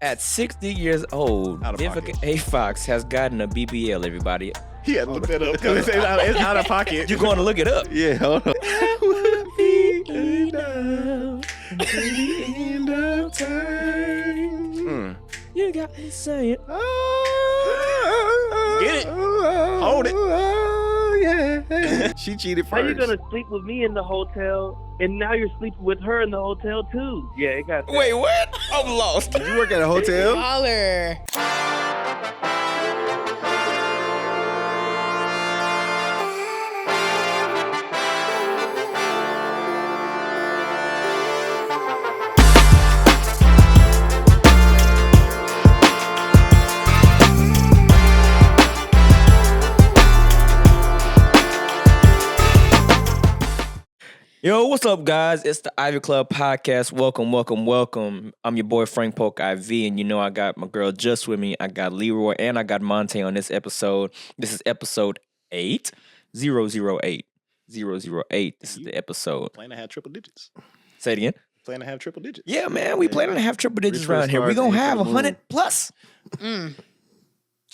At 60 years old, Vivica A. Fox has gotten a BBL, everybody. He had to look that up because it's out of pocket. You're going to look it up. Yeah, hold on. That would be enough until the end of time. You got me saying, Get it. Hold it. Yeah. She cheated first. How you gonna sleep with me in the hotel, and now you're sleeping with her in the hotel too? Yeah, it got. wait, what? I'm lost. Did you work at a hotel? Baller. Yo, what's up, guys? It's the Ivy Club Podcast. Welcome. I'm your boy, Frank Polk IV, and you know I got my girl Just with me. I got Leroy, and I got Monte on this episode. This is episode 8. 008. This is the episode. Plan to have triple digits. Say it again. Plan to have triple digits. Yeah, man, we planning to have triple digits Reach around for here. the We gonna stars, have aim for the 100 plus.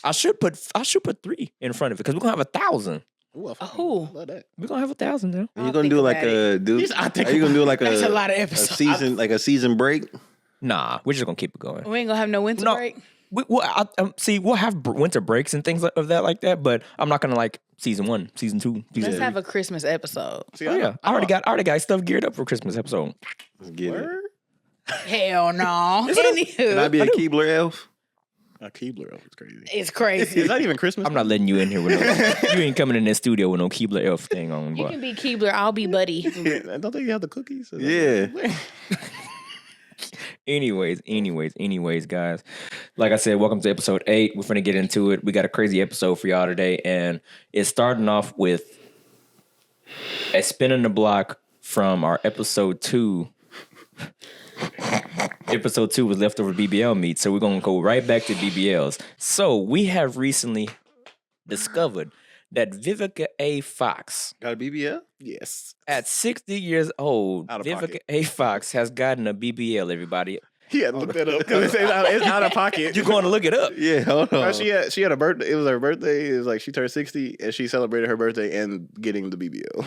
I should put 3 in front of it because we're gonna have 1,000. Ooh, I Oh. love that. We're gonna have 1,000 now. Are you gonna do like a Are you gonna do like That's a lot of a episodes. season, like a season break? Nah, we're just gonna keep it going. We ain't gonna have no winter No. break. We'll have winter breaks and things like that, but I'm not gonna like season 1, season 2, season Let's 3. have a Christmas episode. See, Oh yeah, I already got stuff geared up for Christmas episode. Let's get it. Hell no. Can I Anywho, be a Keebler elf? A Keebler elf is crazy. it's crazy. Is that even Christmas? I'm not letting you in here with no. You ain't coming in this studio with no Keebler elf thing on. You Boy. can be Keebler. I'll be Buddy. I don't think you have the cookies. Yeah. Anyways, guys. Like I said, welcome to episode 8. We're finna get into it. We got a crazy episode for y'all today, and it's starting off with a spin in the block from our episode 2. Episode 2 was leftover BBL meat, so we're gonna go right back to BBLs. So we have recently discovered that Vivica A. Fox, Got a BBL? Yes. at 60 years old, Out of Vivica pocket. A. Fox has gotten a BBL, everybody. He had to look that up because it's out of pocket. You're going to look it up. Yeah, hold on. She had a birthday. It was her birthday. It was like she turned 60 and she celebrated her birthday and getting the BBL.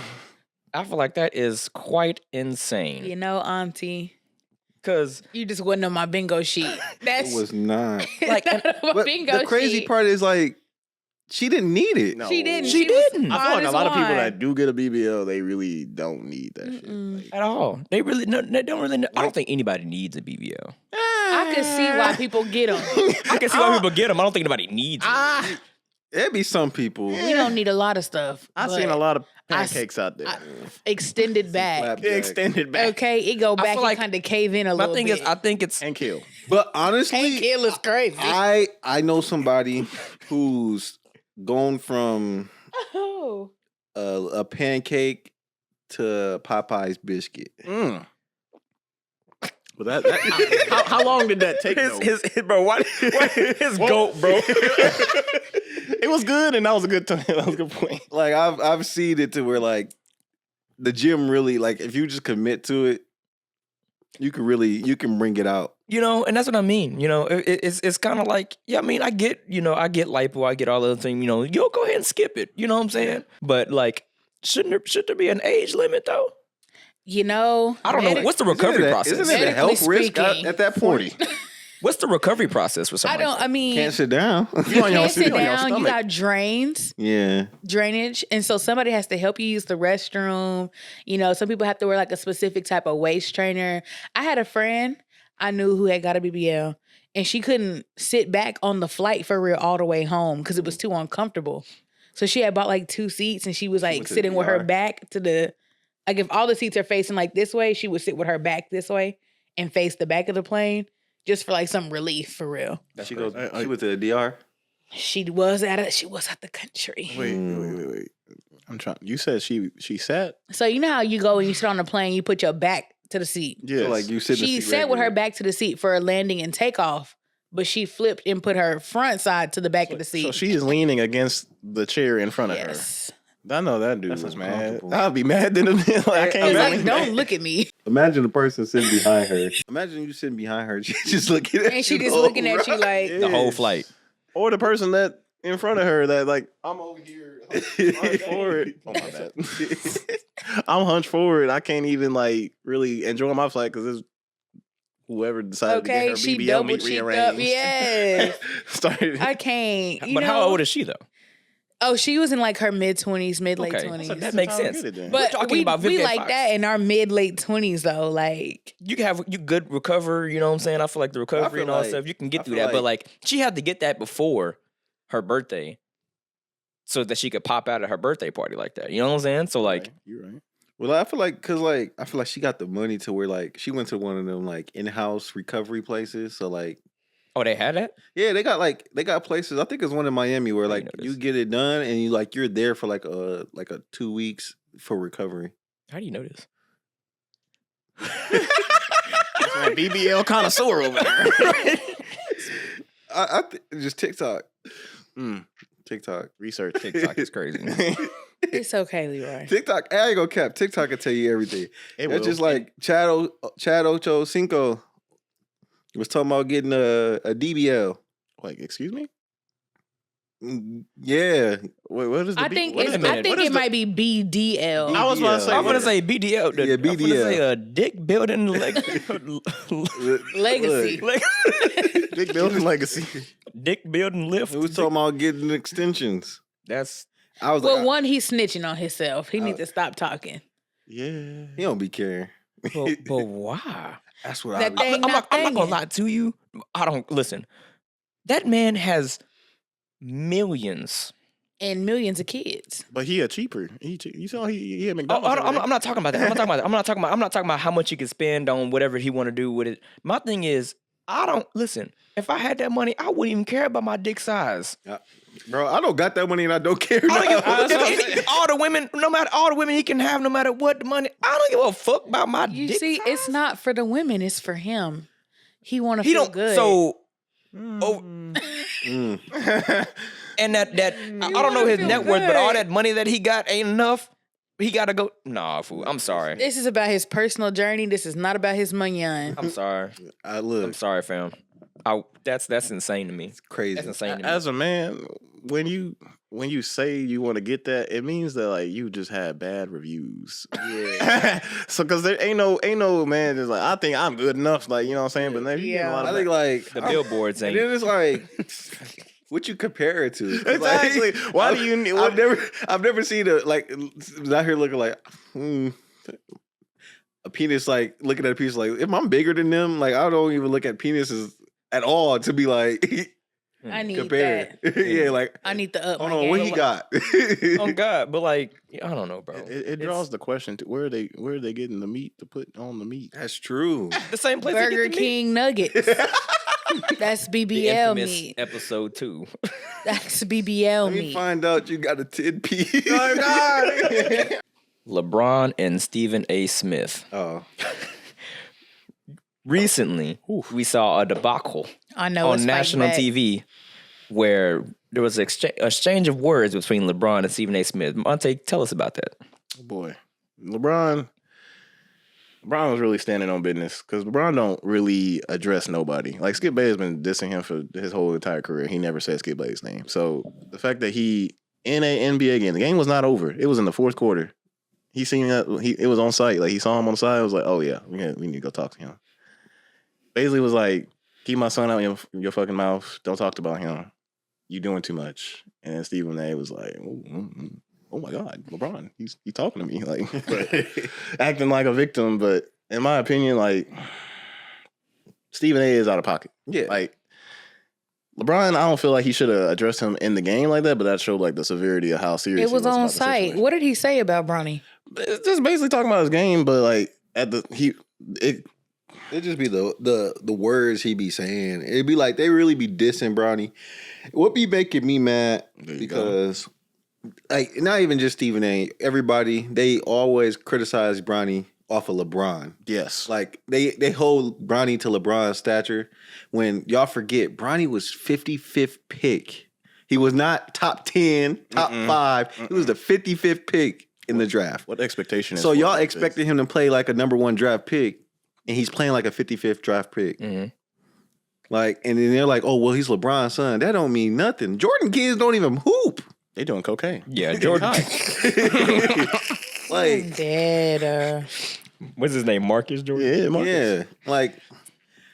I feel like that is quite insane. You know, Auntie, Because you just wasn't on my bingo sheet. That's It was not. Like, not on my But bingo the crazy sheet. part is like, she didn't need it. No. She didn't. She was didn't. I feel like a fine lot as of people wine. that do get a BBL, they really don't need that shit. Like, at all. They don't really know. I don't think anybody needs a BBL. I could see why people get them. I can see why people get them. I don't think anybody needs it. There'd be some people. We don't need a lot of stuff. I've but seen a lot of pancakes out there. extended back. Flapjack. Extended back Okay, it go back feel and like- kind of cave in a My little thing bit. is, I think it's and kill. But honestly, Hank Hill is crazy. I know somebody who's gone from Oh. a pancake to Popeyes biscuit. Well, how long did that take? though? his bro. Why his Whoa. goat, bro? It was good, and that was a good time. That was a good point. Like I've seen it to where like the gym really, like, if you just commit to it, you can bring it out. You know, and that's what I mean. You know, it's kind of like, yeah, I mean, I get lipo, I get all the other things. You know, you'll go ahead and skip it. You know what I'm saying? But like, should there be an age limit though? You know, I don't know. What's the recovery process? Isn't it a Medically health risk speaking. at that point? What's the recovery process for something? I mean, Can't sit down. You on your, can't sit you on your down. You stomach. got drainage, and so somebody has to help you use the restroom. You know, some people have to wear like a specific type of waist trainer. I had a friend I knew who had got a BBL, and she couldn't sit back on the flight for real all the way home because it was too uncomfortable. So she had bought like 2 seats, and she was like went to sitting the with her DR. back to the. Like if all the seats are facing like this way, she would sit with her back this way and face the back of the plane just for like some relief for real. She went to the DR. She was out the country. Wait. I'm trying. You said she sat. So you know how you go and you sit on the plane, you put your back to the seat. Yes. So like you sit in the She seat sat with her regular. back to the seat for a landing and takeoff, but she flipped and put her front side to the back of the seat. So she is leaning against the chair in front of yes. I know that dude That's was mad. uncomfortable. I'd be mad then. Like, I can't It's imagine. like, don't look at me. Imagine the person sitting behind her. Imagine you sitting behind her. She's just looking at you. And she just the looking whole at you ride. like, The whole flight. Or the person that in front of her that like I'm over here hunched forward. Oh my bad. I'm hunched forward. I can't even like really enjoy my flight because it's whoever decided to okay, get her she BBL double meat cheeked rearranged. up. Yes. Started. I can't. But how old is she though? Oh, she was in like her mid-20s, mid-late Okay, 20s. so that makes How I sense. get it then. But We're talking we, about we Vivica like Fox. that in our mid-late 20s though. Like, You can have you good recover, you know what I'm saying? I feel like the recovery feel and all that like- stuff, you can get I through feel that. But like- like she had to get that before her birthday so that she could pop out at her birthday party like that. You know what I'm saying? So like You're right. Well, I feel like, cause like I feel like she got the money to where like she went to one of them like in-house recovery places. So like, oh, they had that? yeah, they got places. I think it's one in Miami where I like didn't know you this. get it done and you're there for like a 2 weeks for recovery. How do you know this? That's my BBL connoisseur over there. Just TikTok. Mm, TikTok. research. TikTok is crazy. it's okay, Leroy. TikTok. I ain't gonna cap. TikTok can tell you everything. It That's will. just like Chad Ocho Cinco was talking about getting a DBL. Like, excuse me? Yeah. Wait, what is the I think what is it's, the- I think what is it the- might be BDL. I was about to say, I'm what- gonna say BDL. Yeah, I'm gonna BDL. say dick building Legacy. Big building legacy. dick building lift. We was talking about getting extensions. That's I was Well, like, one, he's snitching on himself. He needs to stop talking. Yeah. he don't be caring. but why? That's what That I. thing- I'm not banging. gonna lie to you. I don't listen. That man has millions. And millions of kids. But he a cheaper. You saw he had Oh, McDonald's. I'm not talking about that. I'm not talking about how much he can spend on whatever he want to do with it. My thing is, I don't listen. If I had that money, I wouldn't even care about my dick size. Bro, I don't got that money and I don't care. I don't give, now. all the women, no matter all the women he can have, no matter what the money, I don't give a fuck about my You dick see, size. it's not for the women, it's for him. He want to He feel don't. good. So, Mm. and that I don't know wanna his feel net worth, but all good. that money that he got ain't enough. He got to go. Nah, fool. I'm sorry. This is about his personal journey. This is not about his money. I'm sorry. I look. I'm sorry, fam. That's insane to me. It's crazy. That's insane to me. As a man, when you say you want to get that, it means that like you just had bad reviews. Yeah. So because there ain't no man that's like, I think I'm good enough. Like, you know what I'm saying? But then you get a lot I of think like The billboards and ain't. then it's like what you compare it to. Exactly. Like, Why do you need? What, I've never seen a like out here looking like a penis like looking at a penis like if I'm bigger than them, like I don't even look at penises at all to be like I need compare. that. Yeah, like I need to up hold my on, what game. he got? Oh God, but like I don't know, bro. it draws the question to where are they getting the meat to put on the meat? That's true. The same place. they Burger get the meat. King nuggets. That's The BBL infamous meat. episode 2. That's BBL Let me meat. find out you got a 10-piece. Oh God! LeBron and Stephen A. Smith. Oh, Recently, we saw a debacle I know on it's national fighting back. TV where there was an exchange of words between LeBron and Stephen A. Smith. Monte, tell us about that. Oh, boy, LeBron was really standing on business because LeBron don't really address nobody. Like Skip Bayless been dissing him for his whole entire career. He never said Skip Bayless' name. So the fact that he in a NBA game, the game was not over. It was in the fourth quarter. He seen that it was on site. Like he saw him on the side. I was like, oh yeah, we need to go talk to him. Basically was like, keep my son out your fucking mouth. Don't talk about him. You doing too much. And then Stephen A. was like, oh my God, LeBron, he's talking to me, like, but acting like a victim. But in my opinion, like, Stephen A. is out of pocket. yeah. Like, LeBron, I don't feel like he should have addressed him in the game like that, but that showed like the severity of how serious It he was about on the site. situation. What did he say about Bronny? It's just basically talking about his game, but like It'd just be the words he be saying. It'd be like they really be dissing Bronny. What be making me mad There you because like not even just Stephen A. Everybody they always criticize Bronny off of LeBron. yes, Like they hold Bronny to LeBron's stature when y'all forget Bronny was 55th pick He was not top 10, top 5. He was the 55th pick in the draft. What expectation is So y'all for this? expected him to play like a number 1 draft pick, and he's playing like a 55th draft pick. Mm-hmm. Like, and then they're like, oh, well, he's LeBron's son. That don't mean nothing. Jordan kids don't even hoop. They doing cocaine. Yeah, Jordan. Like, Dead. What's his name? Marcus Jordan? Yeah, Marcus. yeah. Like,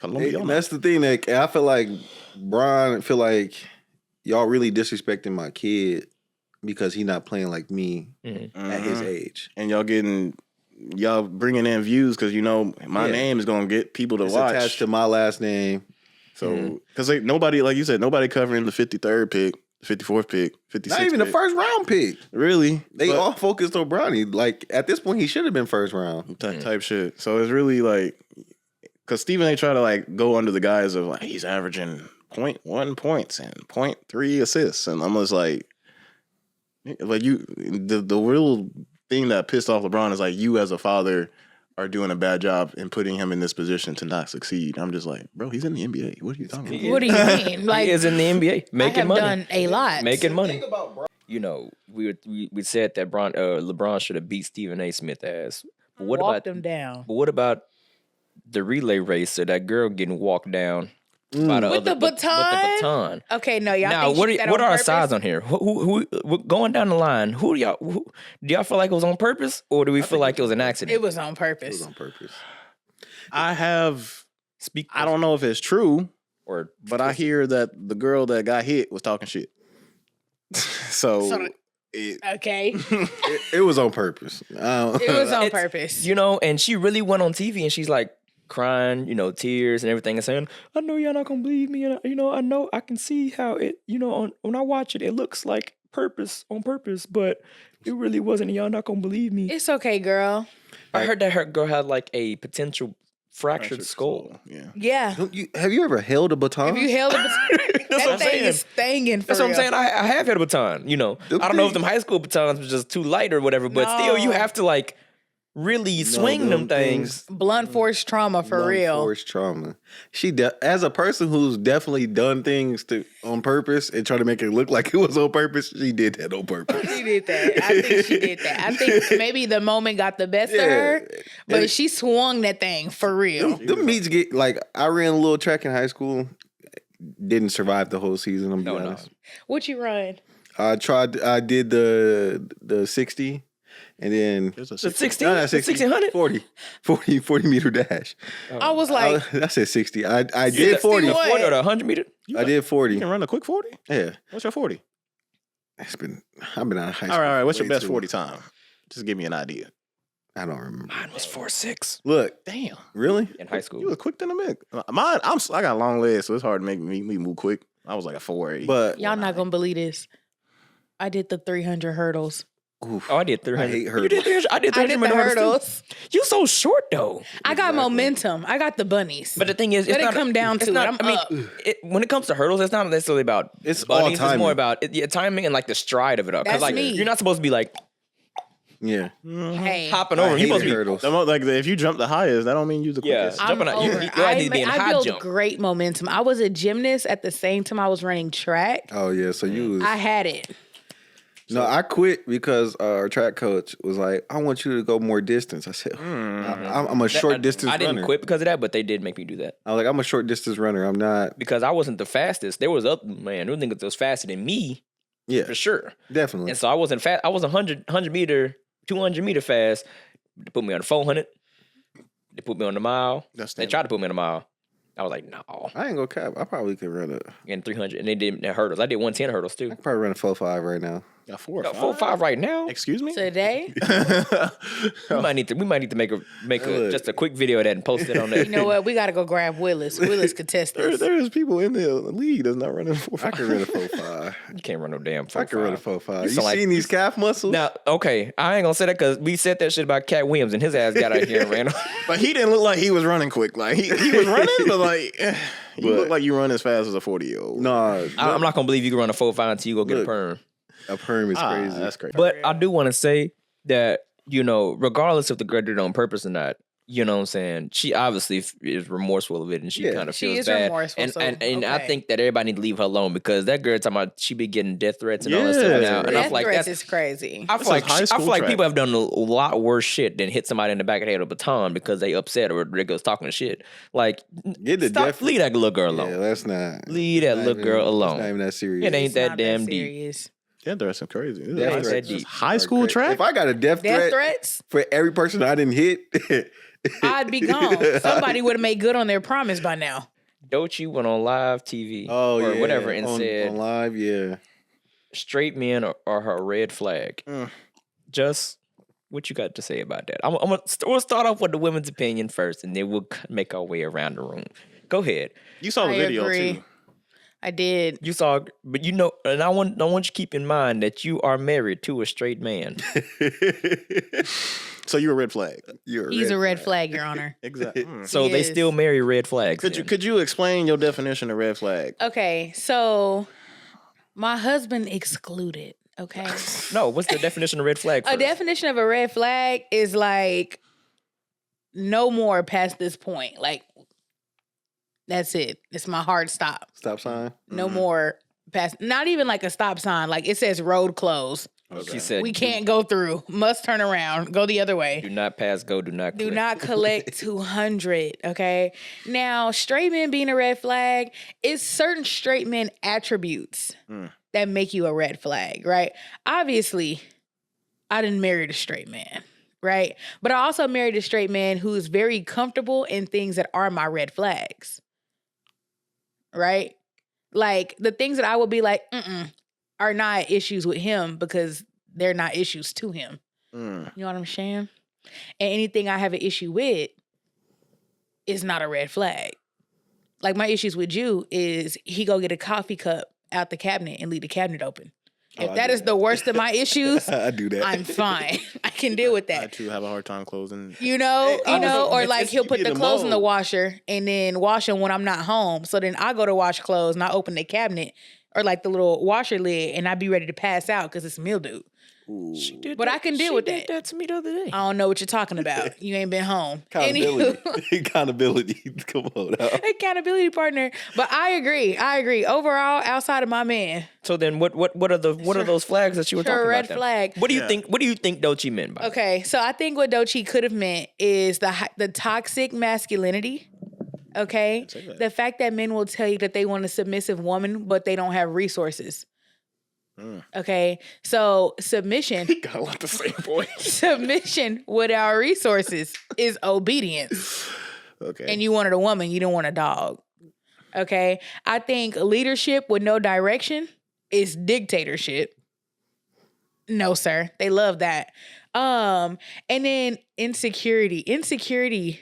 Colombiano. that's the thing that I feel like Bron feel like y'all really disrespecting my kid because he not playing like me at his age. And y'all bringing in views because my name is gonna get people to It's watch. attached to my last name. So because nobody, like you said, nobody covering the 53rd pick, 54th pick, 56th. Not even the pick. first round pick. Really, They all focused on Bronny. Like, at this point, he should have been first round. type shit. So it's really like because Stephen A. try to like go under the guise of like he's averaging 0.1 points and 0.3 assists, and I'm just like the real thing that pissed off LeBron is like you as a father are doing a bad job in putting him in this position to not succeed. I'm just like, bro, he's in the NBA. What are you talking about? What do you mean? Like, He is in the NBA I making have money. done a lot. Making money. We said that LeBron should have beat Stephen A. Smith ass. But what Walked about him down. But what about the relay race or that girl getting walked down by the With other, the baton? With the baton. Okay, no, y'all Now, think what she are, did that what on are our purpose? sides on here? Who going down the line? Do y'all feel like it was on purpose, or do we feel like it was an accident? It was on It purpose. was on purpose. I don't know if it's true, or but I hear that the girl that got hit was talking shit. So Okay. It was on purpose. It was on It's- purpose. and she really went on TV and she's like crying, tears and everything, and saying, "I know y'all not gonna believe me, and I know I can see how it, when I watch it, it looks like on purpose, but it really wasn't. And y'all not gonna believe me." It's okay, girl. I heard that her girl had like a potential fractured skull. Yeah. Yeah. Have you ever held a baton? If you held it, That's what that I'm thing saying. is stanging for That's what I'm real. saying. I have had a baton. I don't know if them high school batons was just too light or whatever, but still, you No. have to like really swing them things. Blunt force trauma for Blunt real. force trauma. She as a person who's definitely done things on purpose and try to make it look like it was on purpose, she did that on purpose. She did that. I think she did that. I think maybe the moment got the best of her, but And she swung that thing for real. them meets get like I ran a little track in high school. Didn't survive the whole season. I'm gonna be honest. What you run? I did the 60 and then There's a The 60. 60, no, the not 60, 1600. 40 meter dash. I was like, I said 60. I You did 40. The what? 40 or the 100 meter. I did 40. You can run a quick 40? Yeah. What's your 40? I've been out of high school. All right. What's your way best too 40 time? Just give me an idea. I don't remember. Mine was 4.6 Look, Damn. really? in high school. You were quick than a Mick. Mine, I got long legs, so it's hard to make me move quick. I was like a 4.8. But y'all not gonna believe this. I did the 300 hurdles. oof, Oh, I did 300. I hate You hurdles. did 300. I did I 300 did the meter hurdles. too. You so short though. I got momentum. I got the bunnies. But the thing is, Let it's it not, come down it's to it. not, I'm I mean, up. when it comes to hurdles, it's not necessarily about It's all bunnies. It's timing. more about timing and like the stride of it all. Because That's like me. you're not supposed to be like yeah. Hey, hopping I over. You're hated supposed to be hurdles. like if you jump the highest, that don't mean you the Yeah. quickest. I'm jumping out. You over. need to be in I high built jump. great momentum. I was a gymnast at the same time I was running track. Oh yeah, so you was I had it. No, I quit because our track coach was like, "I want you to go more distance." I said, "I'm a short distance I didn't runner." quit because of that, but they did make me do that. I was like, "I'm a short distance runner. I'm not." Because I wasn't the fastest. There was there was niggas that was faster than me Yeah, for sure. definitely. And so I wasn't fast. I was 100 meter, 200 meter fast. They put me on the 400. They put me on the mile. They tried to put me on the mile. I was like, no. I ain't gonna cap. I probably could run And 300. And they did hurdles. I did 110 hurdles too. I could probably run a 4.5 right now. Got 4 or Got 5. 4.5 right now. Excuse me? Today, We might need to make Look. just a quick video of that and post it on there. you know what? We got to go grab Willis. Willis could test this. There's people in the league that's not running 4 I could run a 4.5. You can't run no damn 4.5. I could run a 4.5. You sound like- seen these calf muscles? Now, okay, I ain't gonna say that because we said that shit about Cat Williams and his ass got out here and ran. But he didn't look like he was running quick. Like he was running, but like you look like you run as fast as a 40-year-old. Nah, I'm not gonna believe you can run a 4.5 until you go get a Look. perm. a perm is crazy. That's crazy. But I do want to say that regardless if the girl did it on purpose or not, You know what I'm saying? She obviously is remorseful of it, and she kind of She feels is bad. remorseful, And so, I think that everybody need to leave her alone because that girl talking about she be getting death threats and all that stuff Yeah. now. And I Death feel like threats that's is crazy. I feel like high school track. people have done a lot worse shit than hit somebody in the back of the head with a baton because they upset or they goes talking shit. Like, Get the stop, death- leave that little girl alone. Yeah, that's not. Leave that not little girl even- alone. It's not even that serious. It ain't It's that not damn deep. serious. Yeah, threats are crazy. Death Ain't that threats deep. High are school crazy. track. If I got a death Death threat threats? for every person I didn't hit, I'd be gone. Somebody would have made good on their promise by now. Doechii went on live TV or whatever and said on live, yeah. straight men are her red flag. Just what you got to say about that? We'll start off with the women's opinion first, and then we'll make our way around the room. Go ahead. You saw the I video agree. too. I did. You saw, but you know, and I want you to keep in mind that you are married to a straight man. So you're a red flag. He's a red flag, Your Honor. Exactly. So He they is. still marry red flags. Could you explain your definition of red flag? Okay, so my husband excluded. Okay. No, what's the definition of red flag? A first? definition of a red flag is like no more past this point. Like that's it. It's my hard stop. Stop sign. No more past. Not even like a stop sign. Like it says road closed. She said We can't go through. Must turn around. Go the other way. do not pass go. Do not Do collect. not collect 200. Okay. Now, straight men being a red flag is certain straight men attributes that make you a red flag, right? Obviously, I didn't marry a straight man, right? But I also married a straight man who's very comfortable in things that are my red flags, right? Like the things that I would be like, are not issues with him because they're not issues to him. You know what I'm saying? And anything I have an issue with is not a red flag. Like my issues with you is he go get a coffee cup out the cabinet and leave the cabinet open. If that is the worst of my issues, I do that. I'm fine. I can deal with I that. too have a hard time closing. You know, or it's- like he'll put you the need a clothes in the mold. washer and then wash them when I'm not home. So then I go to wash clothes and I open the cabinet or like the little washer lid and I be ready to pass out because it's mildew. She did But that- I can deal she with did that. that to me the other day. I don't know what you're talking about. You ain't been home. Accountability. Anywho. Accountability. Come on now. Accountability partner. But I agree. Overall, outside of my man, So then, what are those flags that you were Sure, talking red about? then? flag. What do you think? What do you think Doechii meant by? that? okay. So I think what Doechii could have meant is the toxic masculinity. Okay, the fact that men will tell you that they want a submissive woman, but they don't have resources. Okay, so submission. Got a lot to say, boy. Submission without resources is obedience. Okay. And you wanted a woman, you don't want a dog. Okay. I think leadership with no direction is dictatorship. No, sir. They love that. And then insecurity. Insecurity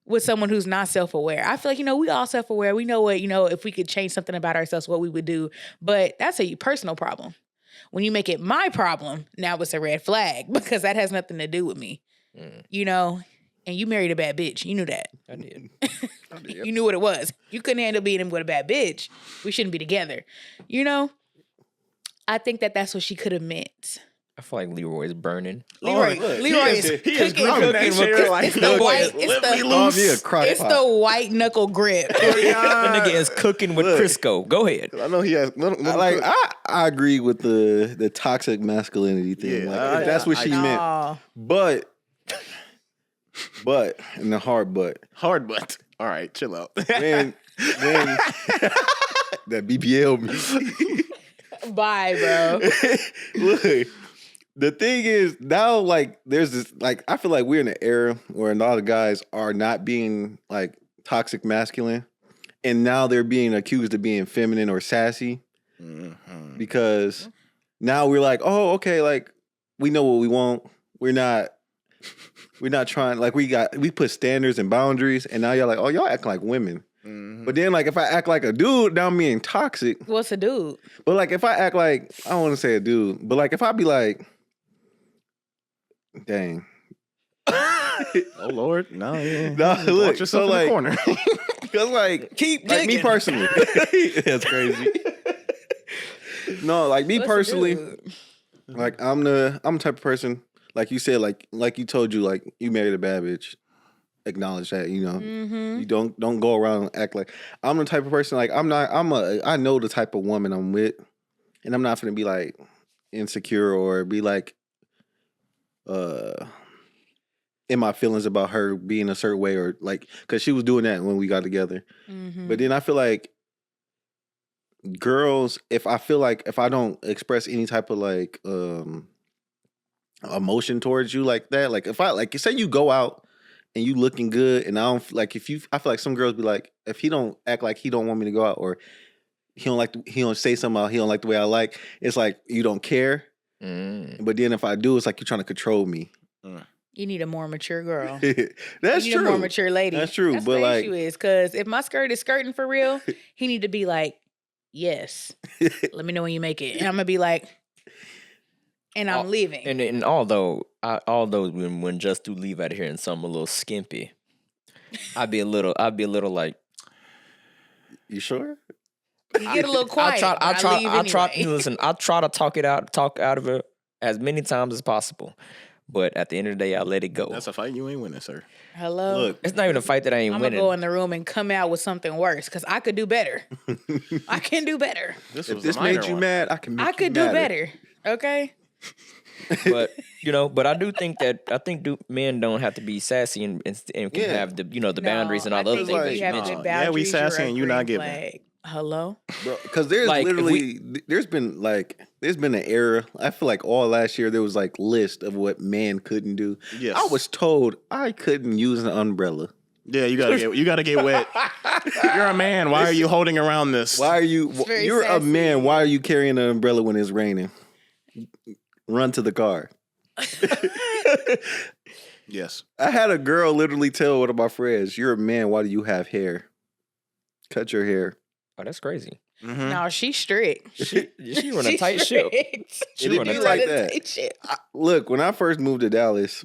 with someone who's not self-aware. I feel like, we all self-aware. We know what, if we could change something about ourselves, what we would do. But that's a personal problem. When you make it my problem, now it's a red flag because that has nothing to do with me. And you married a bad bitch. You knew that. I did. You knew what it was. You couldn't handle being with a bad bitch. We shouldn't be together. I think that's what she could have meant. I feel like Leroy's burning. Leroy is cooking. It's the white. It's the white knuckle grip. The nigga is cooking with Crisco. Go ahead. I know he has. I agree with the toxic masculinity thing. Yeah, if that's what she meant. Aw. But and the hard but. Hard butt. All right, chill out. When that BBL me. Bye, bro. Look, the thing is now, there's this, I feel like we're in an era where a lot of guys are not being toxic masculine, and now they're being accused of being feminine or sassy because now we're like, oh, okay, we know what we want. We're not trying, we put standards and boundaries, and now y'all like, oh, y'all act like women. But then, if I act like a dude, now I'm being toxic. What's a dude? But if I act like, I don't want to say a dude, but if I be like, dang. Oh Lord, no, yeah. No, look, Watch yourself in the corner. Because Keep me digging. personally, that's crazy. No, me What's a personally, dude? I'm the type of person, like you said, like you told you, you married a bad bitch. acknowledge that, you know. You don't go around and act like I'm the type of person like I know the type of woman I'm with, and I'm not gonna be like insecure or be like in my feelings about her being a certain way or like because she was doing that when we got together. But then I feel like girls, if I don't express any type of like emotion towards you like that, like if I like say you go out and you looking good and I don't like I feel like some girls be like if he don't act like he don't want me to go out or he don't say something about he don't like the way I like, it's like you don't care. But then if I do, it's like you're trying to control me. You need a more mature girl. That's you need true. a more mature lady. That's true. That's but what like, the issue is because if my skirt is skirting for real, he need to be like, yes. Let me know when you make it, and I'm gonna be like, and I'm leaving. And although when Just do leave out of here and something a little skimpy, I'd be a little like, you sure? You get a little quiet. I try. Listen, I try to talk out of it as many times as possible. But at the end of the day, I let it go. That's a fight you ain't winning, sir. Hello? Look, it's not even a fight that I ain't winning. I'm going to go in the room and come out with something worse because I could do better. I can do better. If this made you mad, I can make you could do better. Okay? But, but I do think men don't have to be sassy and can have the boundaries and all the other things that you mentioned. Yeah, we sassy and you not giving. Hello? Bro, because there's like, there's been an era. I feel like all last year there was like list of what man couldn't do. Yes. I was told I couldn't use an umbrella. Yeah, you gotta get wet. You're a man. Why are you holding around this? Why are you? You're sassy. A man. Why are you carrying an umbrella when it's raining? Run to the car. Yes. I had a girl literally tell one of my friends, "You're a man. Why do you have hair? Cut your hair." Oh, that's crazy. Mm-hmm. No, she's strict. She run a tight ship. She run a like that. Look, when I first moved to Dallas,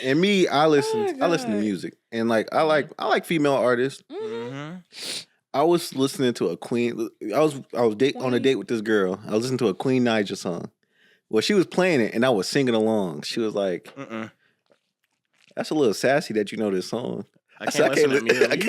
and me, I listen to music, and like I like female artists. Mm-hmm. I was listening to a Queen. I was on a date with this girl. I was listening to a Queen Naija song. Well, she was playing it, and I was singing along. She was like, "That's a little sassy that you know this song." I can't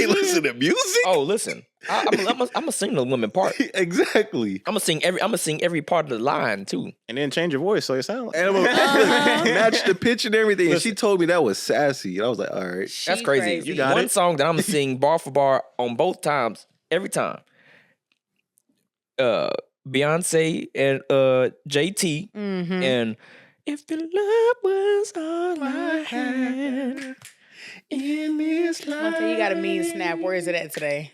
listen to music. Oh, listen, I'm gonna sing the woman part. Exactly. I'm gonna sing every part of the line too, and then change your voice so it sounds like match the pitch and everything. And she told me that was sassy, and I was like, "All right, that's crazy." You got one song that I'm gonna sing bar for bar on both times, every time. Beyonce and JT and "If the Love Was All I Had." In this life, you got a mean snap. Where is it at today?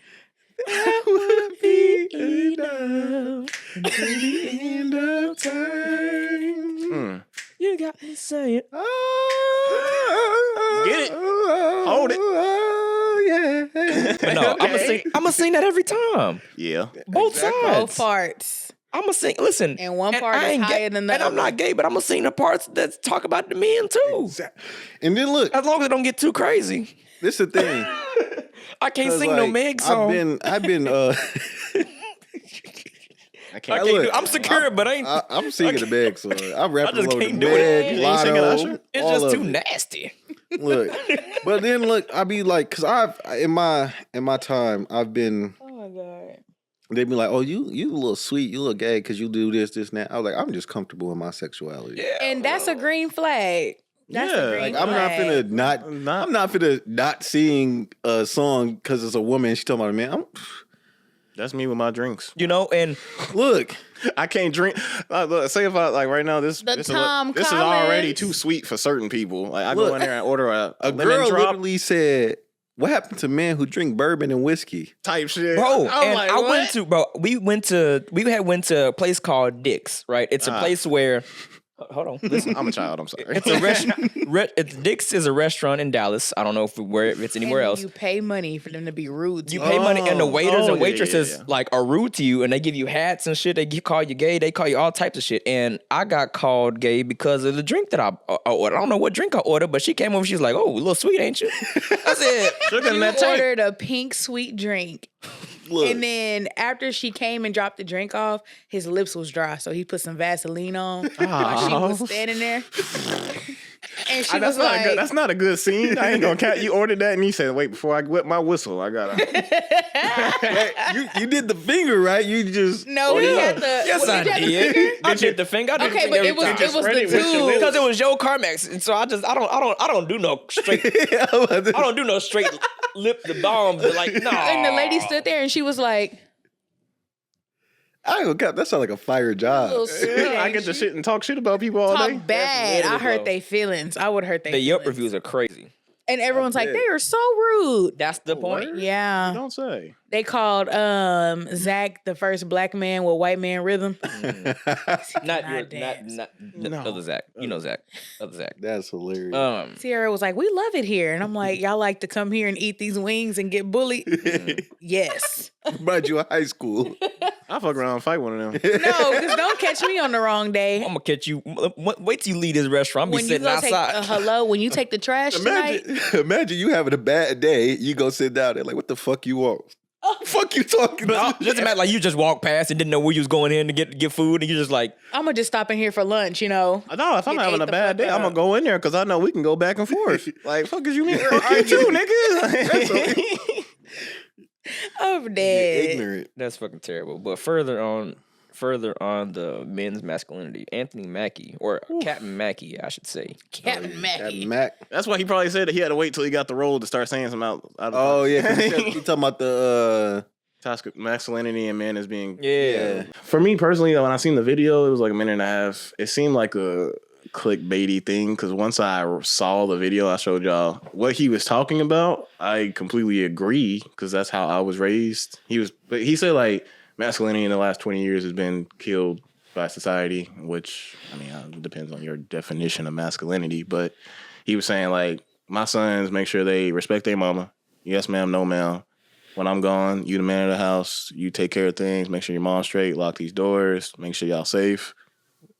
That would be enough until the end of time. You got me saying, get it, hold it. Oh yeah. No, I'm gonna sing that every time. Yeah, both sides, both parts. I'm gonna sing. Listen, and one part is higher than the other. And I'm not gay, but I'm gonna sing the parts that talk about the men too. Exactly. And then look, as long as it don't get too crazy. This is the thing. I can't sing no Meg song. I've been. I can't. I'm secure, but I'm singing the Meg song. I'm rapping. I just can't do it. Lotto, it's just too nasty. Look, but then look, I be like, cause in my time, I've been. Oh my God. They be like, "Oh, you a little sweet, you a little gay because you do this, and that." I was like, "I'm just comfortable in my sexuality." Yeah, and that's a green flag. That's a green flag. I'm not finna not seeing a song because it's a woman. She talking about a man. That's me with my drinks. And look, I can't drink. Say if I like right now, this is already too sweet for certain people. Like I go in there and order a girl literally said, "What happened to men who drink bourbon and whiskey?" Type shit, bro. We went to a place called Dick's. Right, it's a place where. Hold on, listen. I'm a child. I'm sorry. It's a restaurant. Dick's is a restaurant in Dallas. I don't know if it's anywhere else. You pay money for them to be rude to you. You pay money, and the waiters and waitresses like are rude to you, and they give you hats and shit. They call you gay. They call you all types of shit. And I got called gay because of the drink that I ordered. I don't know what drink I ordered, but she came over. She's like, "Oh, a little sweet, ain't you?" I said, "You ordered a pink sweet drink." Look. And then after she came and dropped the drink off, his lips was dry, so he put some Vaseline on while she was standing there. And she That's was like, that's not a good scene. I ain't gonna count. You ordered that and you said, wait, before I wet my whistle, I gotta. you did the finger, right? You just no, he had the. Yes, I did. I did the finger. I did the Okay, finger but every it was time. it was spread it the with your lips. Because tube. it was Joe Carmax, and so I don't do no straight. I don't do no straight lip the bomb. Like no. And the lady stood there and she was like, I don't know, that sounds like a fire job. little sweet, I get to shit and talk shit about people all day. talk bad. That's I hurt literally their feelings. I would hurt their The Yelp feelings. reviews are crazy. And everyone's like, they are so rude. That's the point. word? Yeah. Don't say. They called Zach the first black man with white man rhythm. Not your, dance. not other Zach. You know Zach. Other Zach. That's hilarious. Sierra was like, we love it here. And I'm like, y'all like to come here and eat these wings and get bullied? Yes. Mind you, high school. I fuck around and fight one of them. No, because don't catch me on the wrong day. I'm gonna catch you. Wait till you leave this restaurant. I'm be When you sitting go outside. take when you take the trash tonight. Imagine you having a bad day. You go sit down there like, what the fuck you want? Fuck you talking about? Just imagine like you just walked past and didn't know where you was going in to get food, and you just like, I'm gonna just stop in here for lunch, you know. No, if I'm Get having ate a the bad fuck day, up. I'm gonna go in there because I know we can go back and forth. Like, fuck is you mean? Fuck you too, nigga. I'm dead. Ignorant. that's fucking terrible. But further on the men's masculinity, Anthony Mackie or Captain Mackie, I should say. Captain Mackie. Mac. That's why he probably said that he had to wait till he got the role to start saying some out Oh yeah, 'cause you talking about the toxic masculinity and men as being. Yeah. For me personally, though, when I seen the video, it was like a minute and a half. It seemed like a clickbaity thing because once I saw the video, I showed y'all what he was talking about. I completely agree because that's how I was raised. But he said like masculinity in the last 20 years has been killed by society, which I mean it depends on your definition of masculinity. But he was saying like my sons make sure they respect their mama. Yes, ma'am. No, ma'am. When I'm gone, you the man of the house. You take care of things. Make sure your mom's straight. Lock these doors. Make sure y'all safe.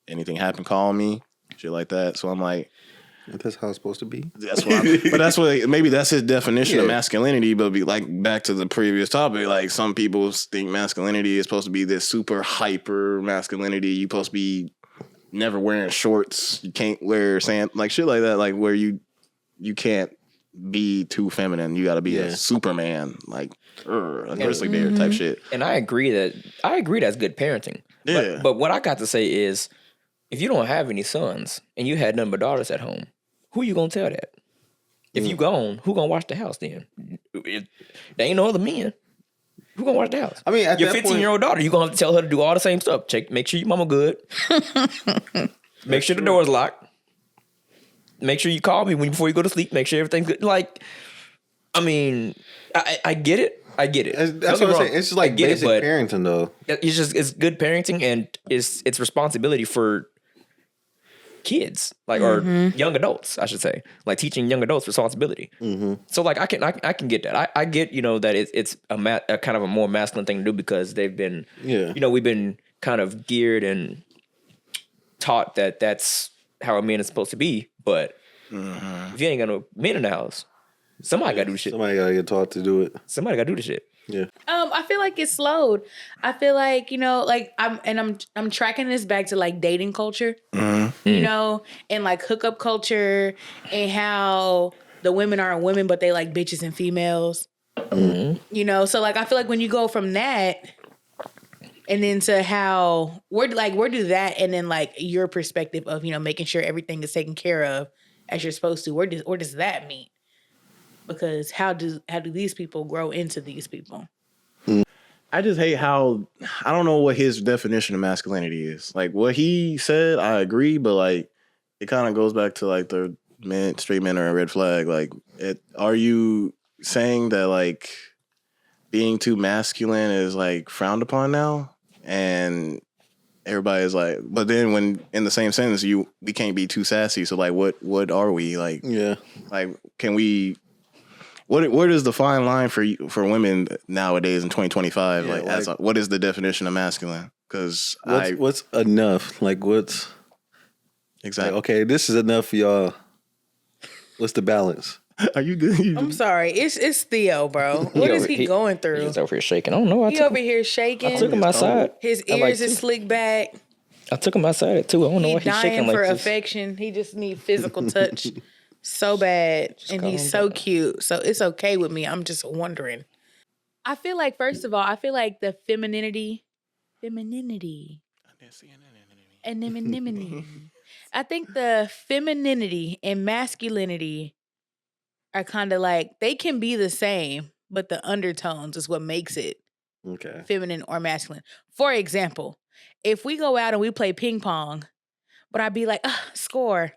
Anything happen, call me. Shit like that. So I'm like, that's how it's supposed to be. that's why. But that's what maybe that's his definition of masculinity. But be like back to the previous topic. Like some people think masculinity is supposed to be this super hyper masculinity. You supposed to be never wearing shorts. You can't wear sand like shit like that. Like where you can't be too feminine. You got to be a Superman, like a grizzly bear type shit. And I agree that's good parenting. Yeah. But what I got to say is, if you don't have any sons and you had none but daughters at home, who you gonna tell that? If you gone, who gonna watch the house then? There ain't no other men. Who gonna watch the house? I mean, at your that 15-year-old daughter, you gonna have to tell her to do all the same stuff. Make sure your mama good. Make sure the door's locked. Make sure you call me before you go to sleep. Make sure everything's good. Like, I mean, I get it. I get it. That's what I'm saying. It's just like basic parenting, though. It's good parenting and it's responsibility for kids, like or young adults, I should say, like teaching young adults responsibility. So like I can get that. I get that it's a kind of a more masculine thing to do because they've been we've been kind of geared and taught that that's how a man is supposed to be. But if you ain't got no men in the house, somebody gotta do shit. Somebody gotta get taught to do it. Somebody gotta do the shit. Yeah. I feel like it's slowed. I feel like, like I'm tracking this back to like dating culture, and like hookup culture and how the women aren't women, but they like bitches and females, so like, I feel like when you go from that and then to how where do that, and then like your perspective of, making sure everything is taken care of as you're supposed to, where does that mean? Because how do these people grow into these people? I just hate how I don't know what his definition of masculinity is. Like what he said, I agree, but like it kind of goes back to like the straight men are a red flag. Like, are you saying that like being too masculine is like frowned upon now? And everybody is like, but then when in the same sentence, we can't be too sassy. So like, what are we like? Yeah, like can we? Where is the fine line for women nowadays in 2025? Yeah, what is the definition of masculine? Because what's enough? Like what's exactly okay? This is enough for y'all. What's the balance? Are you good? I'm sorry. It's Theo, bro. What is he going through? He's over here shaking. I don't know. He over here shaking. I took him outside. His ears is slicked back. I took him outside too. I don't know why he's shaking dying like for this. affection. He just need physical touch so bad, and calm he's so down. cute. So it's okay with me. I'm just wondering. I feel like, first of all, I feel like the femininity, anonymity. I think the femininity and masculinity are kind of like, they can be the same, but the undertones is what makes it Okay. feminine or masculine. For example, if we go out and we play ping pong, but I'd be like, score,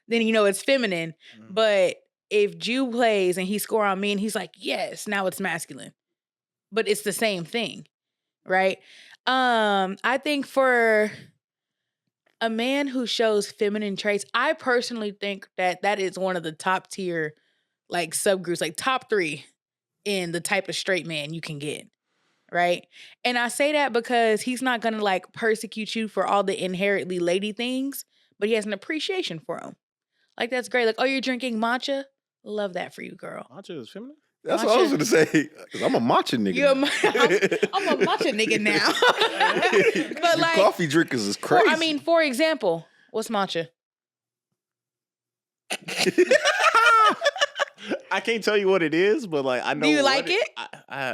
then you know it's feminine. But if Jew plays and he score on me and he's like, yes, now it's masculine. But it's the same thing, right? I think for a man who shows feminine traits, I personally think that is one of the top tier, like, subgroups, like top 3 in the type of straight man you can get, right? And I say that because he's not gonna like persecute you for all the inherently lady things, but he has an appreciation for them. Like, that's great. Like, oh, you're drinking matcha? Love that for you, girl. Matcha is feminine. That's what I was gonna say. 'Cause I'm a matcha nigga. You're now. I'm a matcha nigga now. But You like, coffee drinkers is crazy. for example, what's matcha? I can't tell you what it is, but like I know. Do you what like it?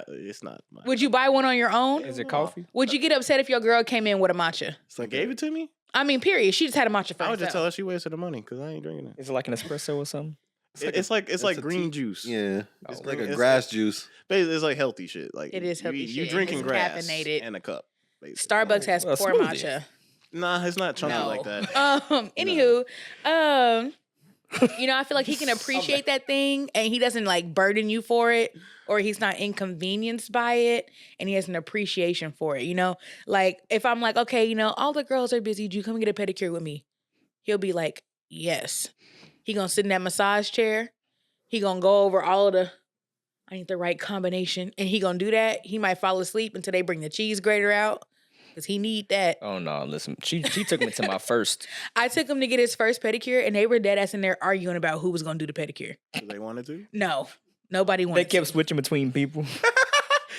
It's not. Mine. Would you buy one on your own? Is it coffee? Would you get upset if your girl came in with a matcha? It's Like like gave it to me? I mean, period. She just had a matcha for I would just tell herself. her she wasted the money because I ain't drinking it. Is it like an espresso or something? It's like a green tea- juice. Yeah, It's it's like a green- grass juice. Basically, it's like healthy shit. Like It is healthy you, shit, You and drinking it's grass caffeinated. in a cup. Basically. Starbucks has Well, a poor smoothie. matcha. Nah, it's not chunky No. like that. Anywho, you know, I feel like he can appreciate that thing and he doesn't like burden you for it, or he's not inconvenienced by it, and he has an appreciation for it, you know? Like, if I'm like, okay, you know, all the girls are busy, do you come and get a pedicure with me? He'll be like, yes. He gonna sit in that massage chair. He gonna go over all of the, I need the right combination, and he gonna do that. He might fall asleep until they bring the cheese grater out, because he need that. Oh no, listen. She took me to my first. I took him to get his first pedicure, and they were dead ass in there arguing about who was gonna do the pedicure. 'Cause they wanted to. No, nobody They wanted kept to. switching between people.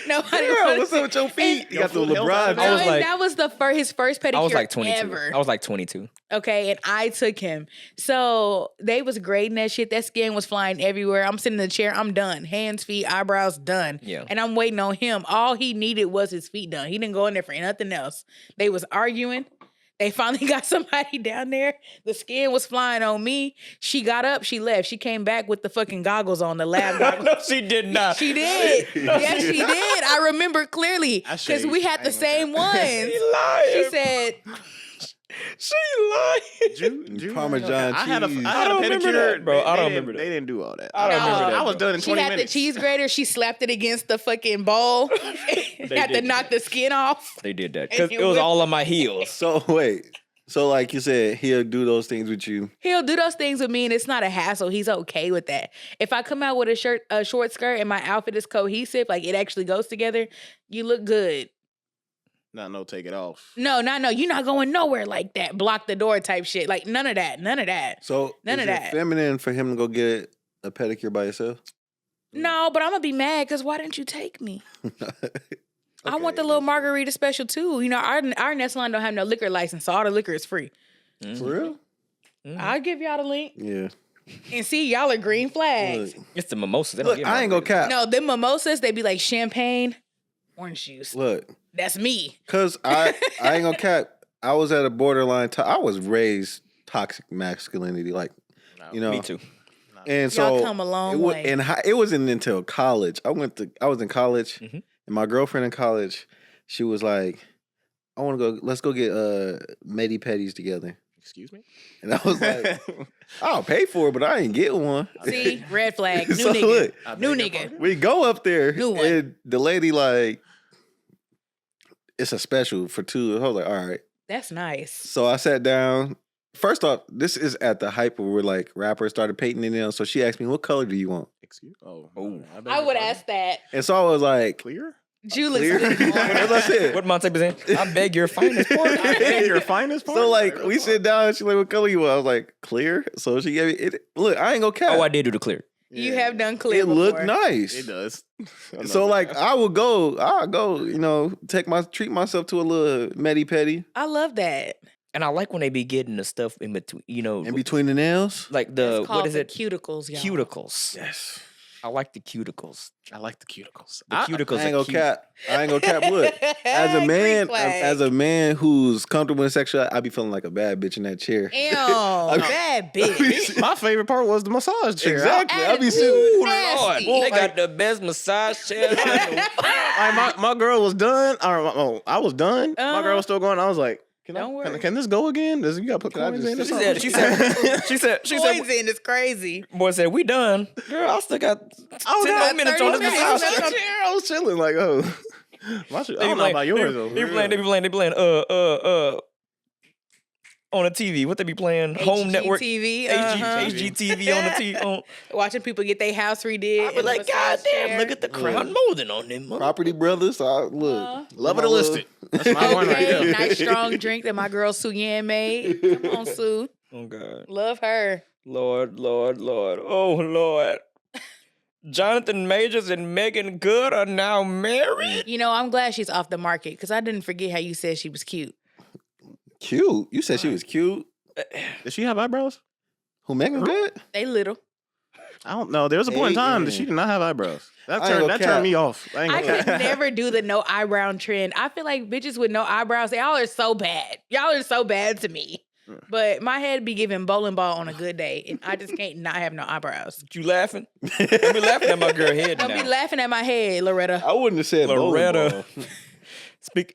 Nobody Girl, wanted what's to. up with your feet? And- You got the Your foot held LeBron. out. I was and like- that was his first pedicure I was like 22. ever. I was like 22. Okay, and I took him. So they was grading that shit. That skin was flying everywhere. I'm sitting in the chair. I'm done. Hands, feet, eyebrows, done. Yeah. And I'm waiting on him. All he needed was his feet done. He didn't go in there for nothing else. They was arguing. They finally got somebody down there. The skin was flying on me. She got up. She left. She came back with the fucking goggles on, the lab goggles. No, she did not. She did. Yes, she did. I remember clearly I because shade. we had I the ain't gonna same cap. ones. She lied. She said, She lied. Parmesan I had a cheese. I don't remember pedicure, that, bro. I don't They remember didn't- that. They didn't do all that. I don't remember that, I was bro. done in she 20 had minutes. the cheese grater. She slapped it against the fucking bowl. Had to did. knock the skin off. They did that because And it was we- all on my heels. So wait. So like you said, he'll do those things with you. He'll do those things with me, and it's not a hassle. He's okay with that. If I come out with a short skirt, and my outfit is cohesive, like it actually goes together, you look good. No, take it off. No, you're not going nowhere like that. Block the door type shit. Like none of that. So None is of it that. feminine for him to go get a pedicure by himself? No, but I'm gonna be mad because why didn't you take me? I want the little margarita special too. You know, our Nest line don't have no liquor license, so all the liquor is free. For real? I'll give y'all the link Yeah. and see y'all are green flags. Look, It's the mimosas. They don't look, get I ain't gonna cap. No, them mimosas, they be like champagne, orange juice. Look, That's me. cause I ain't gonna cap. I was at a borderline. I was raised toxic masculinity, like you know. Me too. And so Y'all come a long it wa- way. And it wasn't until college. I was in college, Mhm. and my girlfriend in college, she was like, "I want to go. Let's go get medi pedis together." Excuse me? And I was like, "I'll pay for it, but I ain't get one." See, red flag, new So nigga, look, I beg new your nigga. pardon? we go up there, New one. and the lady like, it's a special for two. I was like, "All right." That's nice. So I sat down. First off, this is at the hype where like rappers started painting it in. So she asked me, "What color do you want?" Excuse Oh. beg I your would pardon? ask that. And so I was like, Clear? Julius, "Clear." As I said. What Monte was in? I beg your finest pardon. I beg your finest pardon? So like we sit down and she's like, "What color you want?" I was like, "Clear." So she gave me it. Look, I ain't gonna cap. Oh, I did do the clear. you have done clear It looked before. nice. It does. So like I'll go, you know, treat myself to a little medi pedi. I love that. And I like when they be getting the stuff in between, In between the nails. like the It's called what is the it? cuticles, y'all. Cuticles. Yes. I like the cuticles. I like the cuticles. The cuticles I ain't are gonna cute. cap. I ain't gonna cap. Look, as a Green man, flag. as a man who's comfortable in sexuality, I be feeling like a bad bitch in that chair. Ew, bad bitch. My favorite part was the massage chair. Exactly. I be Ooh, sitting. nasty. They got the best massage chair. My girl was done. I was done. My girl was still going. I was like, Don't worry. Can this go again? You got to put Can I coins just- in or She something? said, Poison is crazy. boy said, we done. Girl, I still got 10 more minutes 30 on this minutes. massage That's chair. what I was chilling like, oh. I don't know about yours though. They be playing, on the TV. What they be playing? Home Network. HGTV. HGTV on the TV. Watching people get their house redid. I be like, God damn, look at the crown molding on them. Property Brothers. Look, Love it or list it. That's my one right Okay, there. nice strong drink that my girl Sue Yan made. Come on, Sue. Oh, God. Love her. Lord. Oh, Lord. Jonathan Majors and Megan Good are now married. You know, I'm glad she's off the market because I didn't forget how you said she was cute. Cute. You said she was cute. Did she have eyebrows? Who, Megan Good? They little. I don't know. There was a point in time that she did not have eyebrows. That turned me off. I ain't I gonna could cap. never do the no eyebrow trend. I feel like bitches with no eyebrows, y'all are so bad. Y'all are so bad to me. But my head be giving bowling ball on a good day, and I just can't not have no eyebrows. You laughing? Don't be laughing at my girl head Don't now. be laughing at my head, Loretta. I wouldn't have said Loretta. Bowling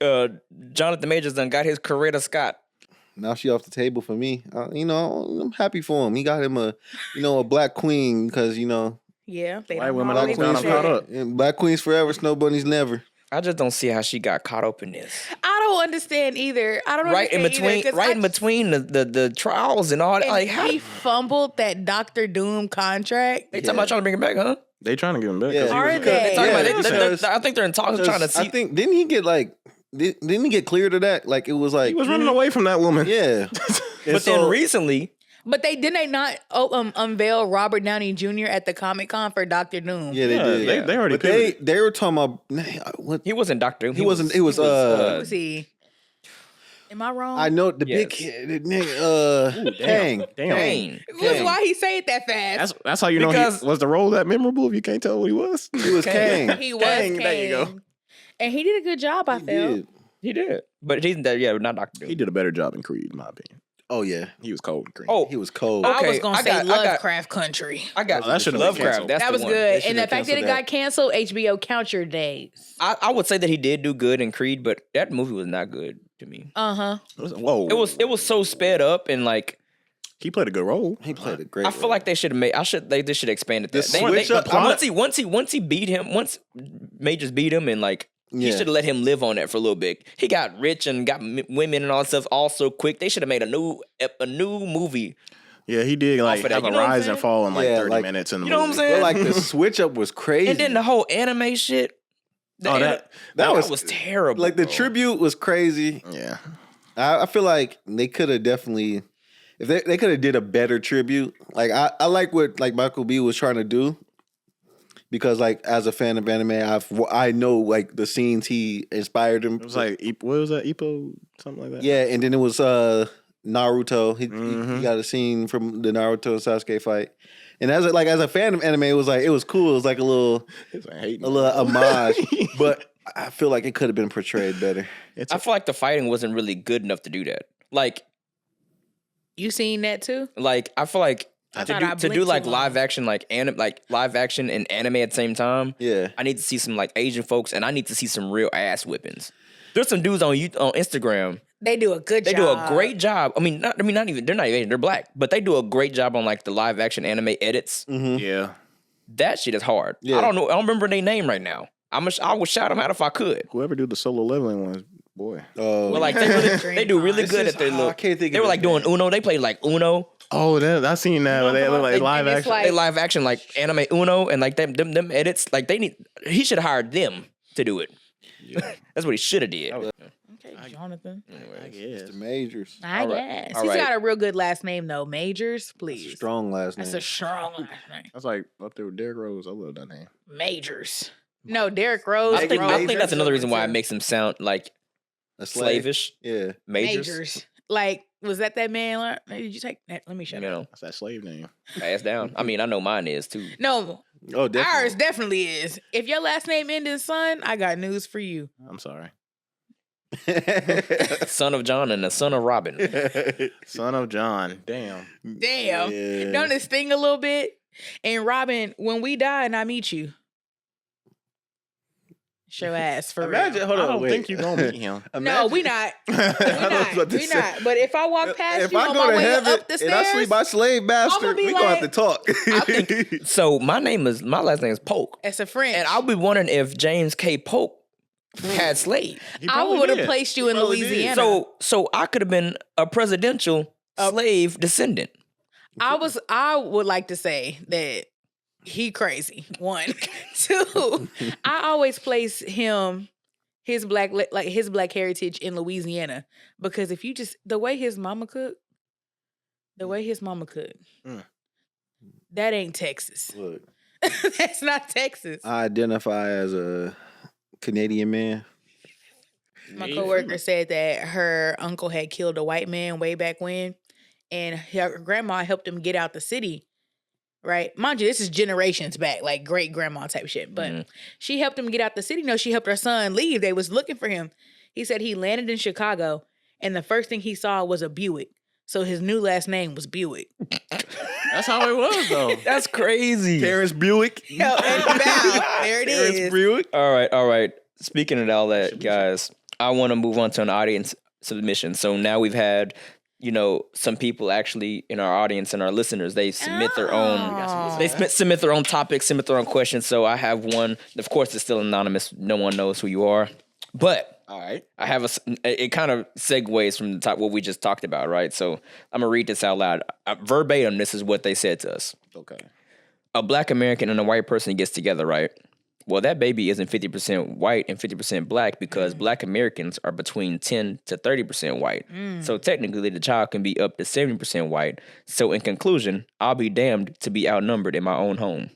ball. Jonathan Majors done got his Coretta Scott. Now she off the table for me. I'm happy for him. He got him a black queen because Yeah, they White don't women always always got do them caught that. up. and black queens forever, snow bunnies never. I just don't see how she got caught up in this. I don't understand either. I don't Right in understand between, either, 'cause right I in between the trials and all that. And Like, how he fumbled that Dr. Doom contract. they talking about trying to bring it back, huh? They trying to give him back. Yeah. 'cause he Are was- they? They talking Yeah, about because- I think they're in talks trying to see. I think didn't he get cleared of that? Like it was like He was running away from that woman. Yeah. but then recently, But didn't they not unveil Robert Downey Jr. at the Comic-Con for Dr. Doom? Yeah, they Yeah, did. they already But pivoted. they were talking about what he wasn't Doctor. He wasn't- it was, Who was he? Am I wrong? I know the Yes. big kid, nigga, Kang. Damn. Kane. Who's why he say it that fast? That's how you know Because- was the role that memorable if you can't tell what he was. He was Kang. He was Kang, Kang. there you go. And he did a good job, I He felt. did. He did, but he's not Doctor Doom. He did a better job in Creed, in my opinion. Oh yeah, He was cold in Creed. Oh, he was cold. Okay, I was gonna I say got- Lovecraft Country. I got Oh, that should've been Lovecraft. canceled. That's That the was one. good. They And the should've fact that it canceled got canceled, HBO count your days. I would say that he did do good in Creed, but that movie was not good to me. Uh-huh. Whoa. It was so sped up and like He played a good role. He played a great. I feel like they should have made. They should have expanded that. The switch up- Once he beat him, once Majors beat him, and like he Yeah. should have let him live on that for a little bit. He got rich and got women and all that stuff all so quick. They should have made a new movie. Yeah, he did like Off of that, have you a know what I'm rise saying? and fall in like Yeah, 30 like- minutes in the You know what I'm movie. saying? But like the switch up was crazy. And then the whole anime shit. That was terrible. like the bro. tribute was crazy. Yeah. I feel like they could have definitely, if they could have did a better tribute. Like I like what like Michael B was trying to do, because like as a fan of anime, I know like the scenes he inspired him. It was like what was that? Ippo something like that. Yeah, and then it was Naruto. He Mhm. got a scene from the Naruto and Sasuke fight, and as a fan of anime, it was cool. It was like a little It's like hating. homage, but I feel like it could have been portrayed better. I feel like the fighting wasn't really good enough to do that. Like You seen that too? I feel like I to thought do, I to do blinked like too live long. action like live action and anime at the same time. Yeah, I need to see some like Asian folks, and I need to see some real ass whippings. There's some dudes on Instagram. They do a good They job. do a great job. Not even they're not even They're black, but they do a great job on like the live action anime edits. Yeah. That shit is hard. Yeah. I don't know. I don't remember their name right now. I would shout them out if I could. Whoever do the solo leveling ones, boy. Well, like they do really This good is- at their I look. can't think They of were his like doing name. Uno. They played like Uno. Oh, I seen that. Where they look like And live it's action. like- They live action like anime Uno, and like them edits. Like he should have hired them to do it. That's what he should have did. Okay, Jonathan. I guess. the Majors. I All right. guess. All He's right. got a real good last name though. Majors, please. Strong last name. That's a strong last name. That's like up there with Derrick Rose. I love that name. Majors. No, Derrick Rose. I think Rose. that's another reason why it makes him sound like A slave. slavish. Yeah. Majors. Majors. Like, was that man? Did you take that? Let me show You you. know, That's that slave name. pass down. I mean, I know mine is too. No, Oh, definitely. ours definitely is. If your last name ended in son, I got news for you. I'm sorry. Son of John and the son of Robin. Son of John. Damn. Damn. Yeah. Don't it sting a little bit? And Robin, when we die and I meet you, show ass for Imagine, real. hold I on, don't wait. think you're gonna meet him. No, we not. We I was about not. to We say, not. But if I walk past if you I on go my to way heaven up the stairs, and I sleep by slave master, be we gonna have to like- talk. So my last name is Polk. as a French, And I'll be wondering if James K. Polk had slaves. He I probably would have did. placed you in probably did. Louisiana. So I could have been a presidential slave descendant. I would like to say that he crazy. One, two. I always place his black heritage in Louisiana because if you just the way his mama cooked, Mm. that ain't Texas. Look, That's not Texas. I identify as a Canadian man. My coworker said that her uncle had killed a white man way back when, and her grandma helped him get out the city. Right, mind you, this is generations back, like great grandma type shit. But she helped him get out the city. No, she helped her son leave. They was looking for him. He said he landed in Chicago, and the first thing he saw was a Buick. So his new last name was Buick. That's how it was, though. That's crazy. Terrence Buick. Yo, and now there it Terrence is. Buick. All right. Speaking of all that, guys, I want to move on to an audience submission. So now we've had, some people actually in our audience and our listeners, they submit their own. They submit their own topics, submit their own questions. So I have one. Of course, it's still anonymous. No one knows who you are. But All right. I have it kind of segues from the top what we just talked about, right? So I'm gonna read this out loud. Verbatim, this is what they said to us. Okay. A black American and a white person gets together, right? Well, that baby isn't 50% white and 50% black because black Americans are between 10 to 30% white. So technically, the child can be up to 70% white. So in conclusion, I'll be damned to be outnumbered in my own home.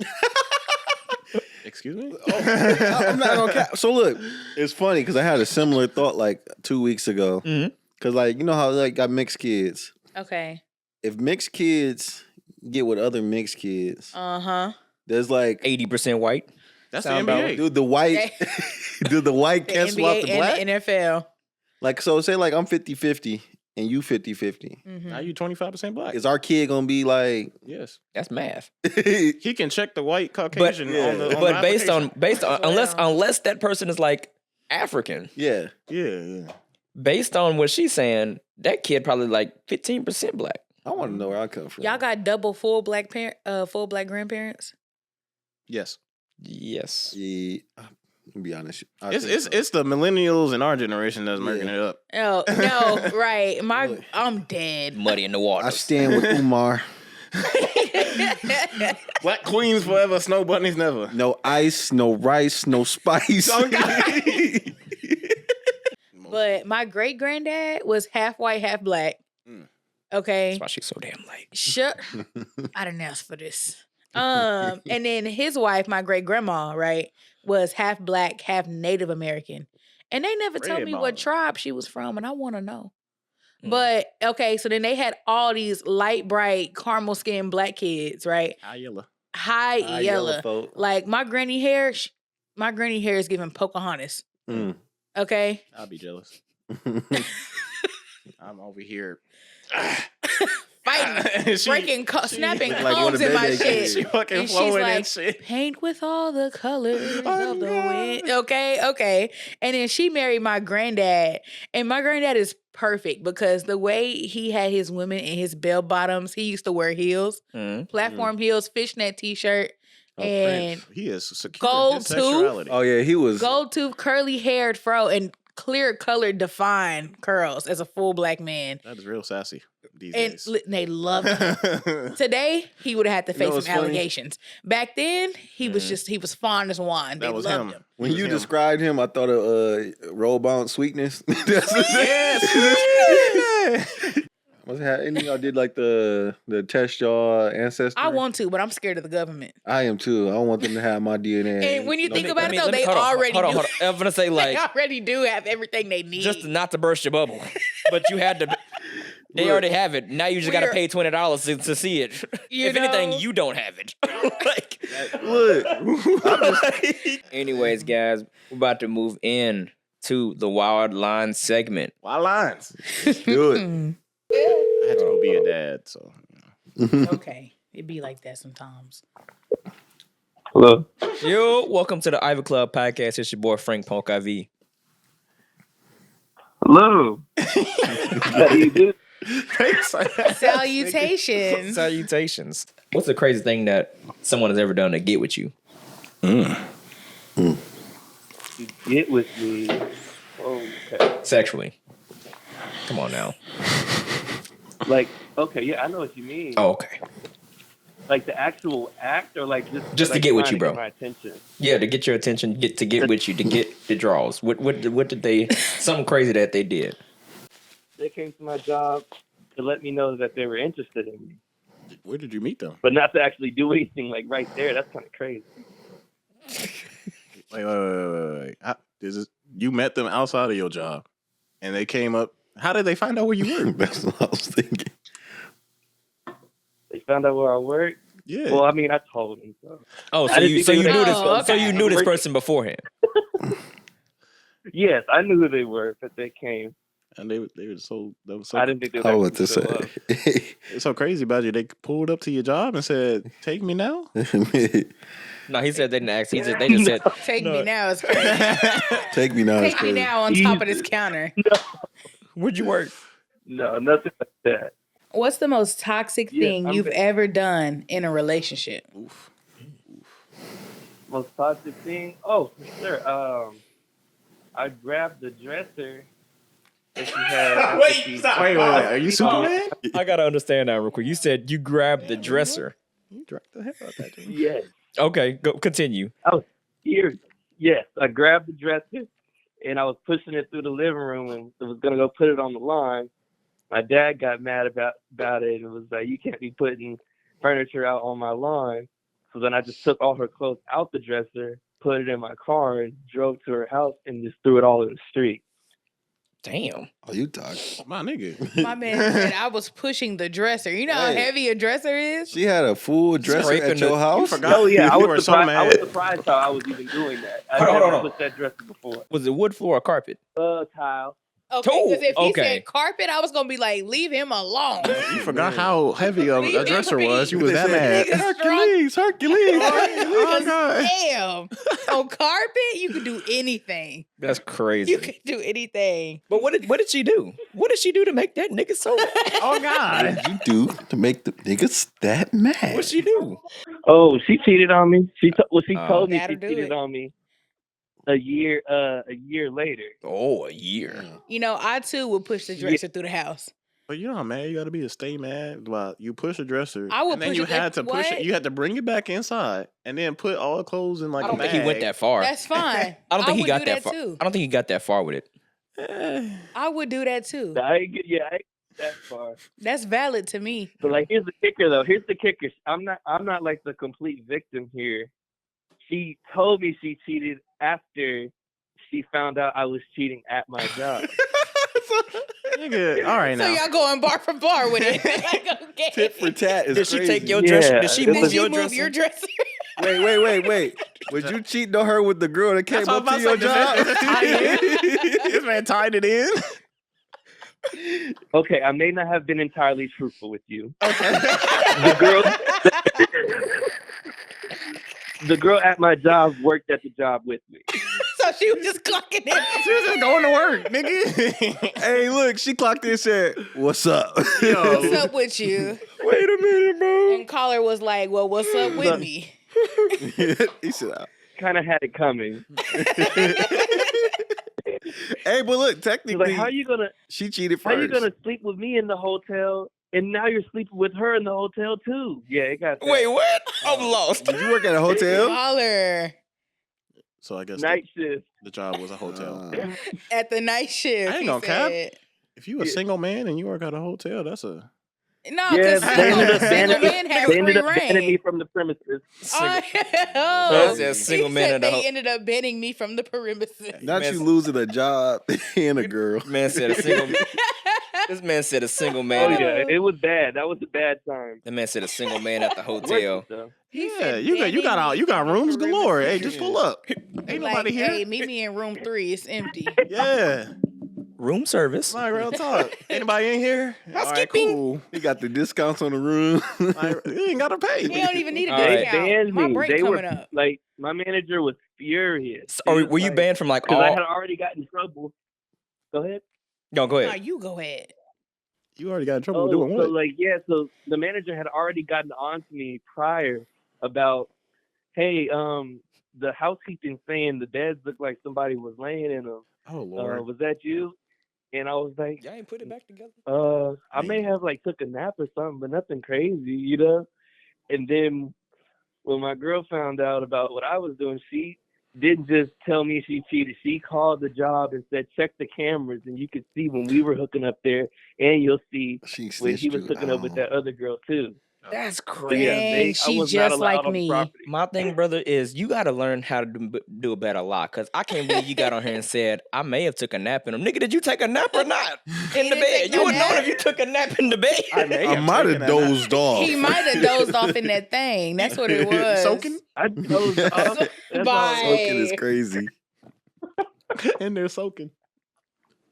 Excuse me? I'm not gonna cap. So look, it's funny because I had a similar thought like 2 weeks ago. Because you know how got mixed kids. Okay. If mixed kids get with other mixed kids, there's 80% white. That's the sound about- NBA. Dude, the white, dude, the white The can't swap NBA the black. and the NFL. So say I'm 50-50 and you 50-50. Now you 25% black. Is our kid gonna be like? Yes. That's math. He can check the white Caucasian on the But based application. on unless that person is like African, Yeah. Yeah. based on what she's saying, that kid probably like 15% black. I want to know where I come from. Y'all got double full black grandparents? Yes. Yes. Yeah, to be honest, It's the millennials in our generation that's murking it up. Oh no, right. I'm dead. Muddy in the water. I stand with Umar. Black queens forever, snow bunnies never. No ice, no rice, no spice. But my great granddad was half white, half black. Okay. That's why she's so damn light. Shut. I didn't ask for this. And then his wife, my great grandma, right, was half black, half Native American. And they never told me what tribe she was from, and I want to know. But okay, so then they had all these light, bright, caramel skinned black kids, right? High yellow. folk. Like my granny hair is giving Pocahontas. Okay. I'll be jealous. I'm over here. Fighting, breaking, snapping look like combs one in of my Bebe shit. kids. She fucking And she's flowing like, and shit. paint with all the colors of the wind. Okay. And then she married my granddad. And my granddad is perfect because the way he had his women in his bell bottoms, he used to wear heels, platform heels, fishnet t-shirt, and He is secure gold his tooth. sexuality. Oh yeah, he was. gold tooth, curly haired fro, and clear colored defined curls as a full black man. That is real sassy these And days. they loved him. Today, he would have had to face what's some funny? allegations. Back then, he was fond as wine. They That was loved him. him. When you him. described him, I thought of roll bound sweetness. Was that any of y'all did like the test y'all ancestry? I want to, but I'm scared of the government. I am too. I don't want them to have my DNA. And when you think No, about it, though, they already hold on. do. I'm gonna say They like already do have everything they need. just not to burst your bubble, but you had to. They already have it. Now you just got to pay $20 to see it. If anything, you don't have it. Like, Look. anyways, guys, we're about to move in to the Wild Line segment. Wild lines. Do it. I had to go be a dad, so. Okay. It be like that sometimes. Hello. Yo, welcome to the Ivy Club podcast. It's your boy Frank Punk IV. Hello. How do you do? Salutations. Salutations. What's the craziest thing that someone has ever done to get with you? To get with me. Okay. Sexually. Come on now. Like, okay, yeah, I know what you mean. Oh, okay. Like the actual act, or like Just like to get with trying you, to bro. get my attention. Yeah, to get your attention, to get with you, to get the draws. What did they? Something crazy that they did. They came to my job to let me know that they were interested in me, Where did you meet them? but not to actually do anything like right there. That's kind of crazy. Wait. You met them outside of your job, and they came up. How did they find out where you were? That's what I was thinking. They found out where I work. Yeah. Well, I mean, I told them. So. Oh, so I didn't you think so they you would knew this Oh, so you okay. knew this person beforehand. Yes, I knew who they were, but they came. And they were so I didn't think they I were want to show up. say. it's so crazy about you. They pulled up to your job and said, "Take me now." No, he said they didn't ask. They just said, Take me now is crazy. Take me now. It's Take me crazy. now on top of this counter. "Where'd you work?" No, nothing like that. What's the most toxic Yeah, thing I'm you've good. ever done in a relationship? Most toxic thing? Oh, for sure. I grabbed the dresser that she had. after she- Wait. Are you Superman? I gotta understand that real quick. You said you grabbed the dresser. You dragged the hell out of that dude. Yes. Okay, go continue. I was serious. Yes, I grabbed the dresser and I was pushing it through the living room and was gonna go put it on the line. My dad got mad about it and was like, "You can't be putting furniture out on my lawn." So then I just took all her clothes out the dresser, put it in my car, and drove to her house and just threw it all in the street. Damn. Oh, you talk. My nigga. My man said I was pushing the dresser. You know how Hey. heavy a dresser is? She had a full dresser Scraping at your the- house. forgot. Oh yeah, I You was were so surprised. I was mad. surprised how I was even doing that. I Hold on, never hold on. put that dresser before. Was it wood floor or carpet? Tile. Okay, because if he Okay. said carpet, I was gonna be like, leave him alone. You forgot how heavy a dresser was. You was that They mad. said, Hercules. Oh God. Damn. On carpet, you could do anything. That's crazy. You could do anything. But what did she do? What did she do to make that nigga so? Oh God. What did you do to make the niggas that mad? What'd she do? Oh, she cheated on me. She told me That'll she do cheated it. on me a year later. Oh, a year. You know, I too would push the dresser through the house. But you know how mad you got to be to stay mad while you push a dresser. I would and then push you it- had to push it. what? You had to bring it back inside and then put all the clothes in like I don't a think he went bag. that far. That's fine. I don't think he would got do that far. too. I don't think he got that far with it. I would do that too. I ain't get that far. That's valid to me. But like, here's the kicker though. Here's the kicker. I'm not like the complete victim here. She told me she cheated after she found out I was cheating at my job. Nigga, all right So now. y'all going bar for bar with it. Like, okay. Tit for tat is Did she crazy. take your Yeah. dresser? Did she Did move Did your you move dresser? your dresser? Wait. Was you cheating on her with the girl that came That's what up I'm to your about to job? say. This man tied it in. Okay, I may not have been entirely truthful with you. Okay. The girl at my job worked at the job with me. So she was just clocking in. She was just going to work, nigga. Hey, look, she clocked in and said, "What's up?" Yo. What's up with you? Wait a minute, bro. And caller was like, well, what's up with me? He said, Kind of had it coming. "Hey, but look, She's technically, like, how you gonna she cheated How first." you gonna sleep with me in the hotel, and now you're sleeping with her in the hotel too? Yeah, it got that. Wait, what? I'm lost. Did you work at a hotel? Caller So I guess Night shift. the job was a hotel. at the night shift. I ain't he gonna cap. said. If you a single man and you work at a hotel, that's a No, Yeah, because they ended up single men have They ended free up banning me reign. from the premises. Oh, That's a single he man said at a they ended up banning me from the perimeter. Not Man, you losing a job and a girl. Man said a single This man said a single Oh man. yeah, it was bad. That was a bad time. The man said a single man at the Worth hotel. it though. He Yeah, said, you got rooms galore. Hey, just pull up. Ain't nobody here. Hey, meet me in room 3. It's empty. Yeah. Room service. Like, real talk. Anybody in here? All right, cool. He got the discounts on the room. Like, you ain't gotta pay. He don't even need a All right. They discount. banned My me. break They coming were up. like, my manager was furious. So, were you banned from like Because I all? had already gotten in trouble. Go ahead. No, go No, ahead. you go ahead. You already got in trouble doing so what? so the manager had already gotten on to me prior about, hey, the housekeeping saying the beds looked like somebody was laying in them. Oh Lord. Was that you? And I was like, Y'all ain't put it back together. I may have like took a nap or something, but nothing crazy, you know? And then when my girl found out about what I was doing, she didn't just tell me she cheated. She called the job and said, check the cameras, and you could see when we were hooking up there, and you'll see when he was hooking up with that other girl too. That's So, crazy. Dang, I she was not just allowed like on the me. property. My thing, brother, is you got to learn how to do a better lot. Because I can't believe you got on here and said, I may have took a nap in them. Nigga, did you take a nap or not? In the didn't bed. take You no would know nap. if you took a nap in the bed. I might have dozed off. He might have dozed off in that thing. That's what it was. Soaking? I dozed off. That's Bye. all. Soaking is crazy. And they're soaking.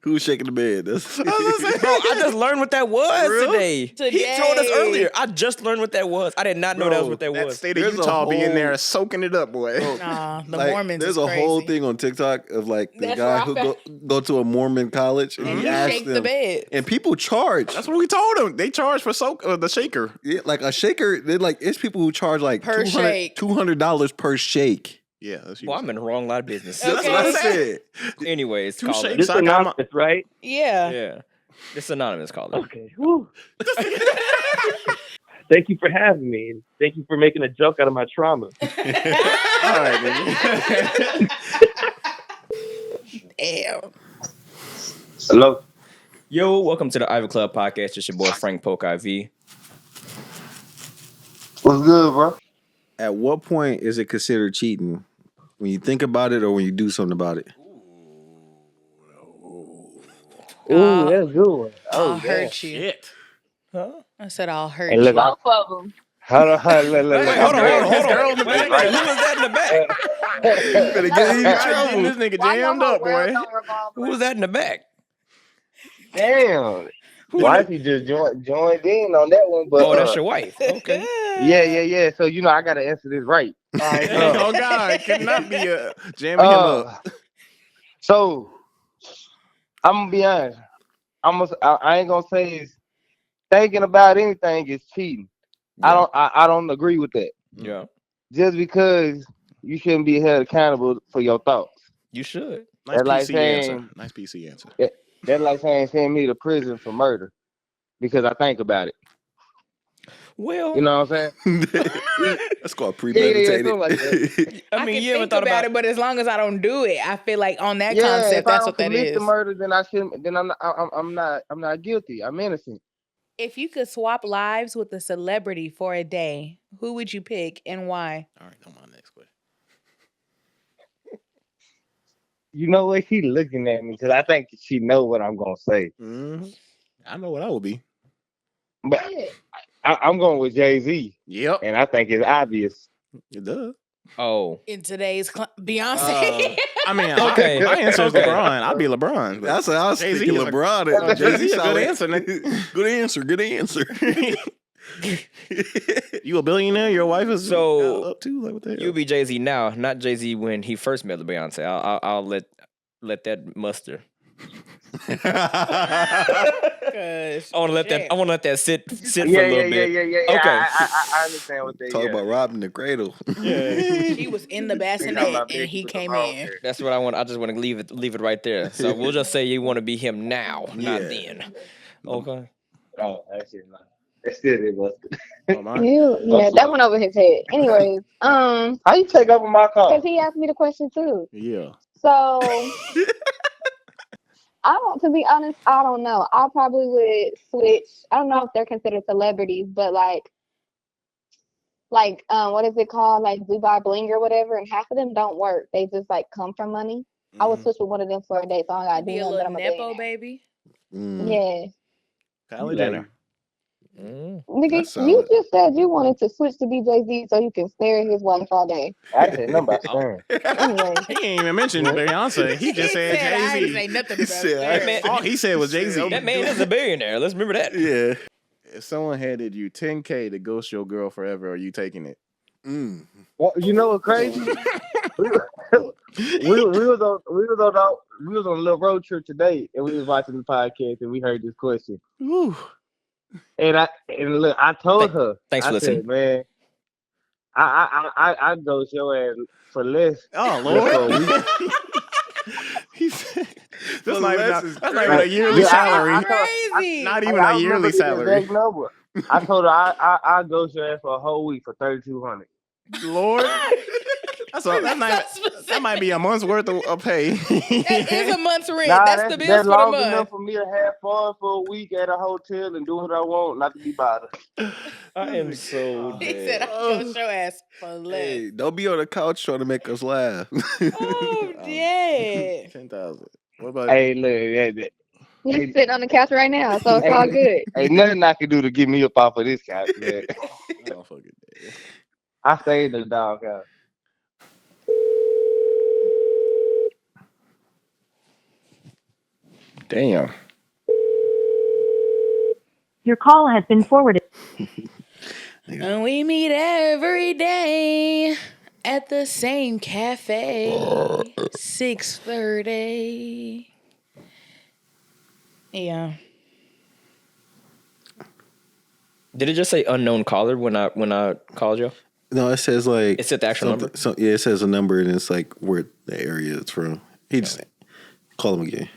Who's shaking the bed? That's Bro, I just learned what that was Real? today. He told us Today. earlier. I just learned what that was. I did not know that was Bro, what that That was. state of There's a Utah be in whole- there soaking it up, boy. Nah, the like, Mormons there's is a crazy. whole thing on TikTok of like the That's guy where I who go to a Mormon college and And he you asked shake the them, bed. and people charge. That's what we told them. They charge for the shaker. Yeah, like a shaker. They like it's people who charge like Per shake. $200 per shake. Yeah, that's Well, I'm in the wrong lot of business. Okay. That's what I said. Anyways, Two call shakes. it. This I got anonymous, right? Yeah. Yeah. This anonymous call it. Okay. Whew. Thank you for having me. And thank you for making a joke out of my trauma. All right, nigga. Damn. Hello. Yo, welcome to the Ivy Club podcast. It's your boy Frank Polk IV. What's good, bro? At what point is it considered cheating? When you think about it or when you do something about it? Ooh, that's a good one. I'll hurt you. Shit. Huh? I said I'll hurt Hey, look, you. Both of them. hold on. Wait, hold on. Who was that in the back? Better get in trouble. This nigga Why jammed y'all up, world boy. don't revolve Who was that in the back? Damn. Wifey just joined in on that one, but Oh, that's your wife. Okay. yeah. So I gotta answer this right. All right, Oh God, could not be jamming him up. So I'm gonna be honest. I ain't gonna say it's thinking about anything is cheating. Yeah. I don't agree with that. Yeah. Just because you shouldn't be held accountable for your thoughts. You should. Nice That's like PC saying- answer. Nice PC answer. That's like saying send me to prison for murder because I think about it. Well, You know what I'm saying? That's called Yeah, premeditated. something like that. I mean, can you ever think thought about it, but as long as I don't do it, I feel like on that Yeah, concept, if I that's don't what that commit is. the murder, then I shouldn't. Then I'm not guilty. I'm innocent. If you could swap lives with a celebrity for a day, who would you pick and why? All right, come on, next question. You know what? She looking at me because I think she know what I'm gonna say. I know what I would be. But I'm going with Jay-Z, Yep, and I think it's obvious. it does. Oh, In today's Beyonce. I mean, Okay. my answer is Okay. LeBron. I'd be LeBron. But That's what I was Jay-Z thinking. is a- LeBron. Jay-Z a good solid. answer, nigga. Good answer. You a billionaire? Your wife is So, up too? Like what the hell? you be Jay-Z now, not Jay-Z when he first met Beyonce. I'll let that muster. Cause I want to let that. I want to let that sit for a Yeah. little bit. Okay. I understand what they Talk about robbing the cradle. she was in the bassinet and he came in. That's what I want. I just want to leave it right there. So we'll just say you want to be him now, not Yeah. then. Okay. Oh, that's it. That's still it, busted. Oh, my. Yeah, that went over his head. Anyways, How you take over my car? because he asked me the question too. Yeah. So to be honest, I don't know. I probably would switch. I don't know if they're considered celebrities, but like what is it called? Like Dubai Bling or whatever, and half of them don't work. They just like come from money. I would switch with one of them for a day, so I gotta Be do a nothing, but little I'm a nepo billionaire. baby. Mm. Yeah. Kylie Jenner. Nigga, That's you solid. just said you wanted to switch to be Jay-Z so you can stare at his wife all day. I said nothing about staring. Anyway, He ain't even mentioned Beyonce. He just said I didn't Jay-Z. say nothing He about said, that. All he said was Jay-Z. That man is a billionaire. Let's remember that. Yeah. If someone handed you $10K to ghost your girl forever, are you taking it? Well, you know what's crazy? we was on a little road trip today, and we was watching the podcast, and we heard this question. Woo. And look, I told her. Thanks for I listening. said, man, I ghost your ass for less. Oh, Lord. Lord. He said, that's not even a Like, yearly yeah, salary. Crazy. Not even I a remember yearly the salary. exact number. I told her I ghost your ass for a whole week for $3,200. Lord. That might be a month's worth of pay. That is a month's rent. Nah, that's the bills that's for the long month. enough for me to have fun for a week at a hotel and do what I want, not to be bothered. I am so He dead. said, "I'm gonna show ass for less." Hey, don't be on the couch trying to make us laugh. Oh, dead. 10,000. What about Hey, look, he's sitting on the couch right now, so it's all good. ain't nothing I can do to get me up off of this couch, man. Oh, fucking dead. I stayed in the doghouse. Damn. Your call has been forwarded. And we meet every day at the same cafe. 6:30. Yeah. Did it just say unknown caller when I called you? No, it says like It said the actual number? Yeah, it says a number and it's like where the area it's from. He just call him again.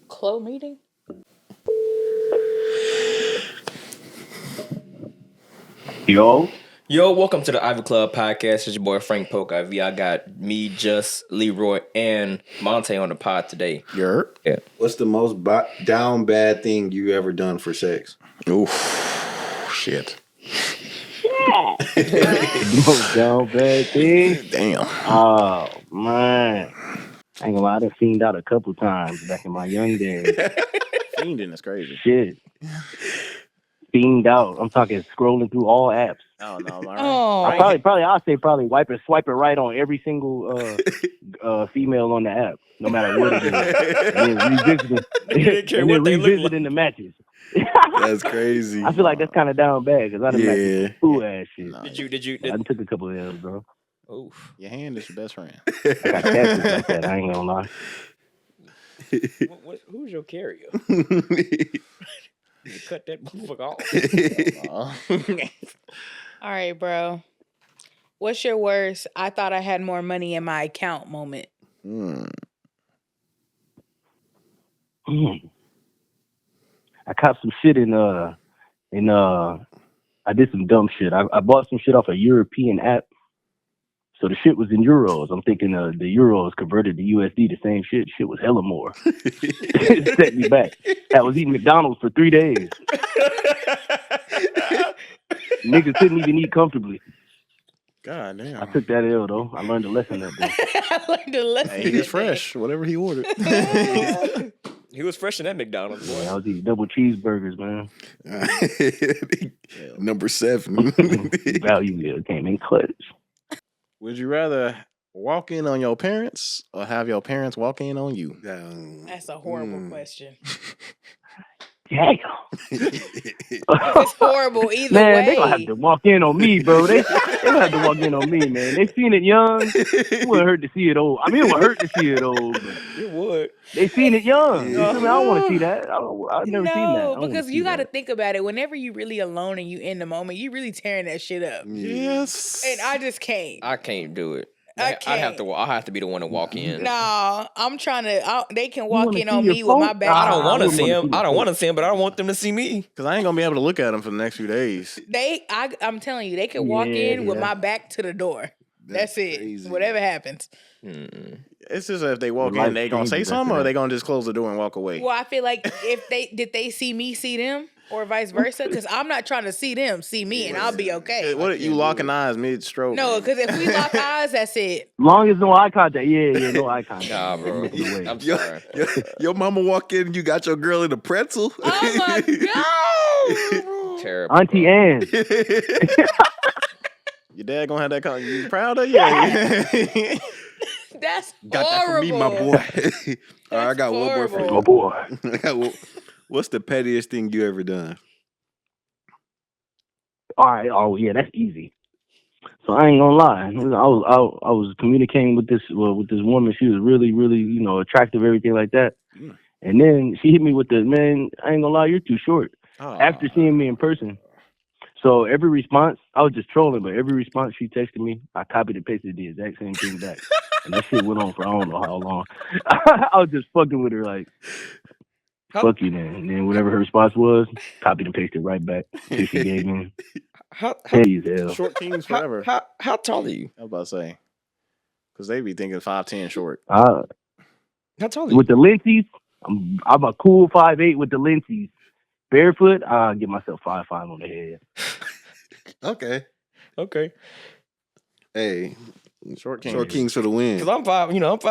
Clo meeting? Yo, welcome to the Ivy Club podcast. It's your boy Frank Polk IV. I got me, Just, Leroy, and Monte on the pod today. Yeah. What's the most down bad thing you ever done for sex? Oof. Shit. Most down bad thing. Damn. Oh man, I ain't gonna lie, I done fiended out a couple times back in my young days. Fiending is crazy. Shit, fiend out. I'm talking scrolling through all apps. Oh no, all right. Oh. I'll say swipe it right on every single female on the app, no matter what it is, and then revisiting the matches. That's crazy. I feel like that's kind of down bad because I done matched fool ass shit. No. Did you? I done took a couple of L's, bro. Oof. Your hand is your best friend. I got catfish like that. I ain't gonna lie. Who's your carrier? You cut that motherfucker off. All right, bro. What's your worst? I thought I had more money in my account moment. I copped some shit in I did some dumb shit. I bought some shit off a European app. So the shit was in euros. I'm thinking the euros converted to USD, the same shit. Shit was hella more. It set me back. I was eating McDonald's for 3 days. Niggas couldn't even eat comfortably. God damn. I took that L though. I learned a lesson that day. I learned a lesson. Hey, he's fresh. Whatever he ordered. He was fresh in that McDonald's. Boy. I was eating double cheeseburgers, man. Number 7. Value meal came in clutch. Would you rather walk in on your parents or have your parents walk in on you? That's a horrible question. Damn. It's horrible either Man, way. they gonna have to walk in on me, bro. They gonna have to walk in on me, man. They seen it young. It wouldn't hurt to see it old. I mean, it would hurt to see it old. But It would. they seen it young. I mean, I don't want to see that. I've never seen that. I No, don't wanna because see you got to that. think about it. Whenever you really alone and you in the moment, you really tearing that shit up. Yes. And I just can't. I can't do it. I I'll have can't. to be the one to walk in. No, I'm trying to. They can walk wanna in see on your me with my phone? back. I don't want to wouldn't see wanna him. see the I don't food. want to see him, but I don't want them to see me. Because I ain't going to be able to look at them for the next few days. I'm telling you, they can walk in with my back to the door. That's it. crazy. Whatever happens. It's just if they walk Your in, they life going to say changes something after or that. they going to just close the door and walk away? Well, I feel like if did they see me see them? Or vice versa, because I'm not trying to see them see me, and I'll be okay. What you locking eyes mid-stroke? No, because if we lock eyes, that's it. Long as no eye contact. Yeah, no eye contact. Nah, bro. I'm Yo- sorry. Your mama walk in and you got your girl in a pretzel. Oh my god! Terrible. Auntie Ann. Your dad gonna have that kind. You proud of? Yeah. That's Got horrible. that for me, my boy. All right, I got one more for you. Oh boy. I got what's the pettiest thing you ever done? All right. Oh yeah, that's easy. So I ain't gonna lie. I was communicating with this woman. She was really, really, attractive, everything like that. And then she hit me with the, man, I ain't gonna lie, you're too short. After seeing me in person. So every response, I was just trolling, but every response she texted me, I copied and pasted the exact same thing back. And that shit went on for I don't know how long. I was just fucking with her like, fuck you then. And then whatever her response was, copied and pasted right back till she gave me. Petty as hell. Short kings forever. How tall are you? I was about to say. Because they be thinking 5'10" short. How tall are you? With the lenses, I'm a cool 5'8" with the lenses. Barefoot, I'll get myself 5'5" on the head. Okay. Hey, Short kings. Short kings for the win. Cause I'm 5'8", you know what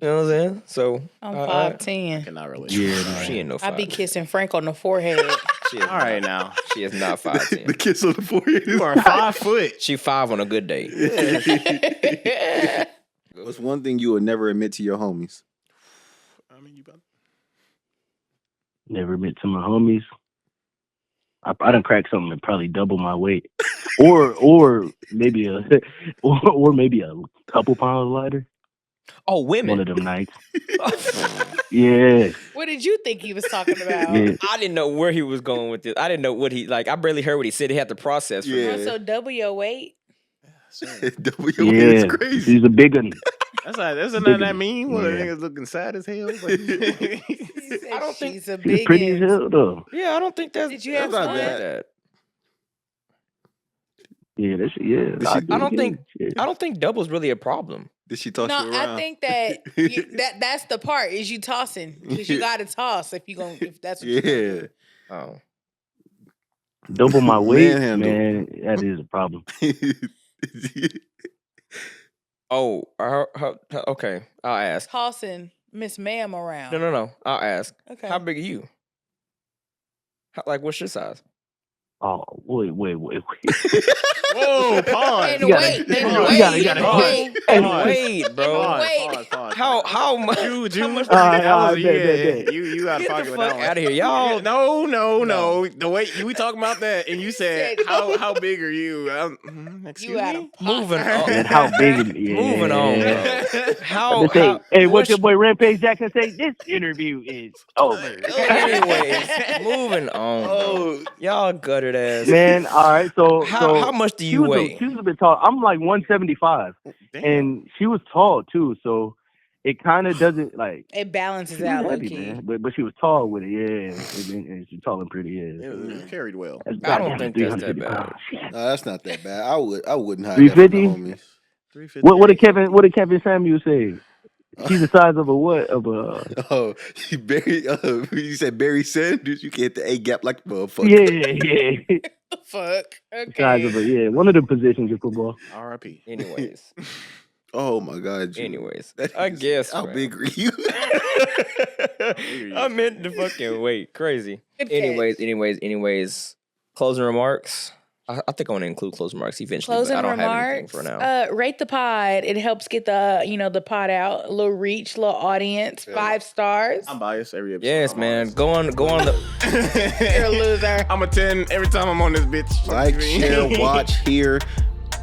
I'm saying? So I'm 5'10". Cannot relate. Yeah, she ain't no 5'8". I be kissing Frank on the forehead. She is All right now. She is not 5'10". The kiss on the forehead. You are 5 foot. She 5 on a good day. What's one thing you would never admit to your homies? I mean, you about Never admit to my homies. I done cracked something and probably double my weight, or maybe a couple pounds lighter. Oh, women. One of them nights. Yeah. What did you think he was talking about? Yeah. I didn't know where he was going with this. I didn't know what he like. I barely heard what he said. He had to process. For me. Yeah. So double your weight. Double your weight is crazy. He's a big one. Isn't that mean? Well, the niggas looking sad as hell. I don't think she's a He's big pretty as hell though. Yeah, I don't think that's. Did you have that's fun? not bad. Yeah, I don't think double's really a problem. Did she toss No, you around? I think that that's the part is you tossing because you got to toss if that's what you do. Oh, double my weight, Manhandle. man. That is a problem. oh, okay. I'll ask. Tossing Miss Ma'am around. No. I'll ask. Okay. How big are you? What's your size? Oh, wait. Whoa, pause. And wait, bro. Pause. How much? You much? You got to Get pocket the with fuck that one. out of here, y'all. No. The way we talking about that, and you said how big are you? Excuse me. Moving on. And how big? Yeah. Moving on, bro. Hey, what's your boy Rampage Jackson say? This interview is over. Anyways, moving on. Bro. Y'all gutted ass. Man, all right. So how much do you weigh? She was a bit tall. I'm like 175, and she was tall too. So it kind of doesn't like it balances out, heavy, man. But she was tall with it, yeah. And she's tall and pretty, yeah. It was carried well. I don't think that's that bad. No, that's not that bad. I wouldn't hide 350? that from the homies. 350. What did Kevin Samuel say? She's the size of a what? You said Barry Sanders. You get the A gap like a motherfucker. Yeah. Fuck. Okay. Size of one of the positions in football. R.I.P. Anyways. Oh my God. Anyways, I guess. How big are you? I meant the fucking weight. Crazy. Good Anyways. Closing remarks. I think I want to include closing remarks eventually. Closing but I don't remarks. have anything for now. Rate the pod. It helps get the pod out. A little reach, a little audience. 5 stars. I'm biased every episode. Yes, man. Go on. You're a loser. I'm a 10 every time I'm on this bitch. Like, share, watch, hear.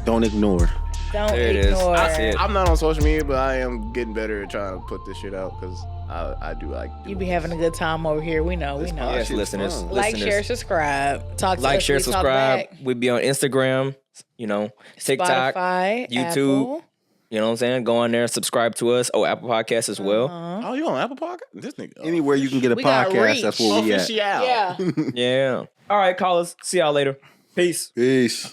Don't ignore. Don't There it is. ignore. That's it. I'm not on social media, but I am getting better at trying to put this shit out because I do like. You be having a good time over here. We know. Yes, listeners. Like, share, subscribe. Talk to Like, us. share, We talk subscribe. back. We be on Instagram, TikTok, Spotify, YouTube. Apple. You know what I'm saying? Go on there, subscribe to us. Oh, Apple Podcasts as well. Oh, you on Apple Podcast? This nigga. Anywhere you can get a We got podcast, reach. that's where we at. Official. Yeah. Yeah. All right, callers. See y'all later. Peace. Peace.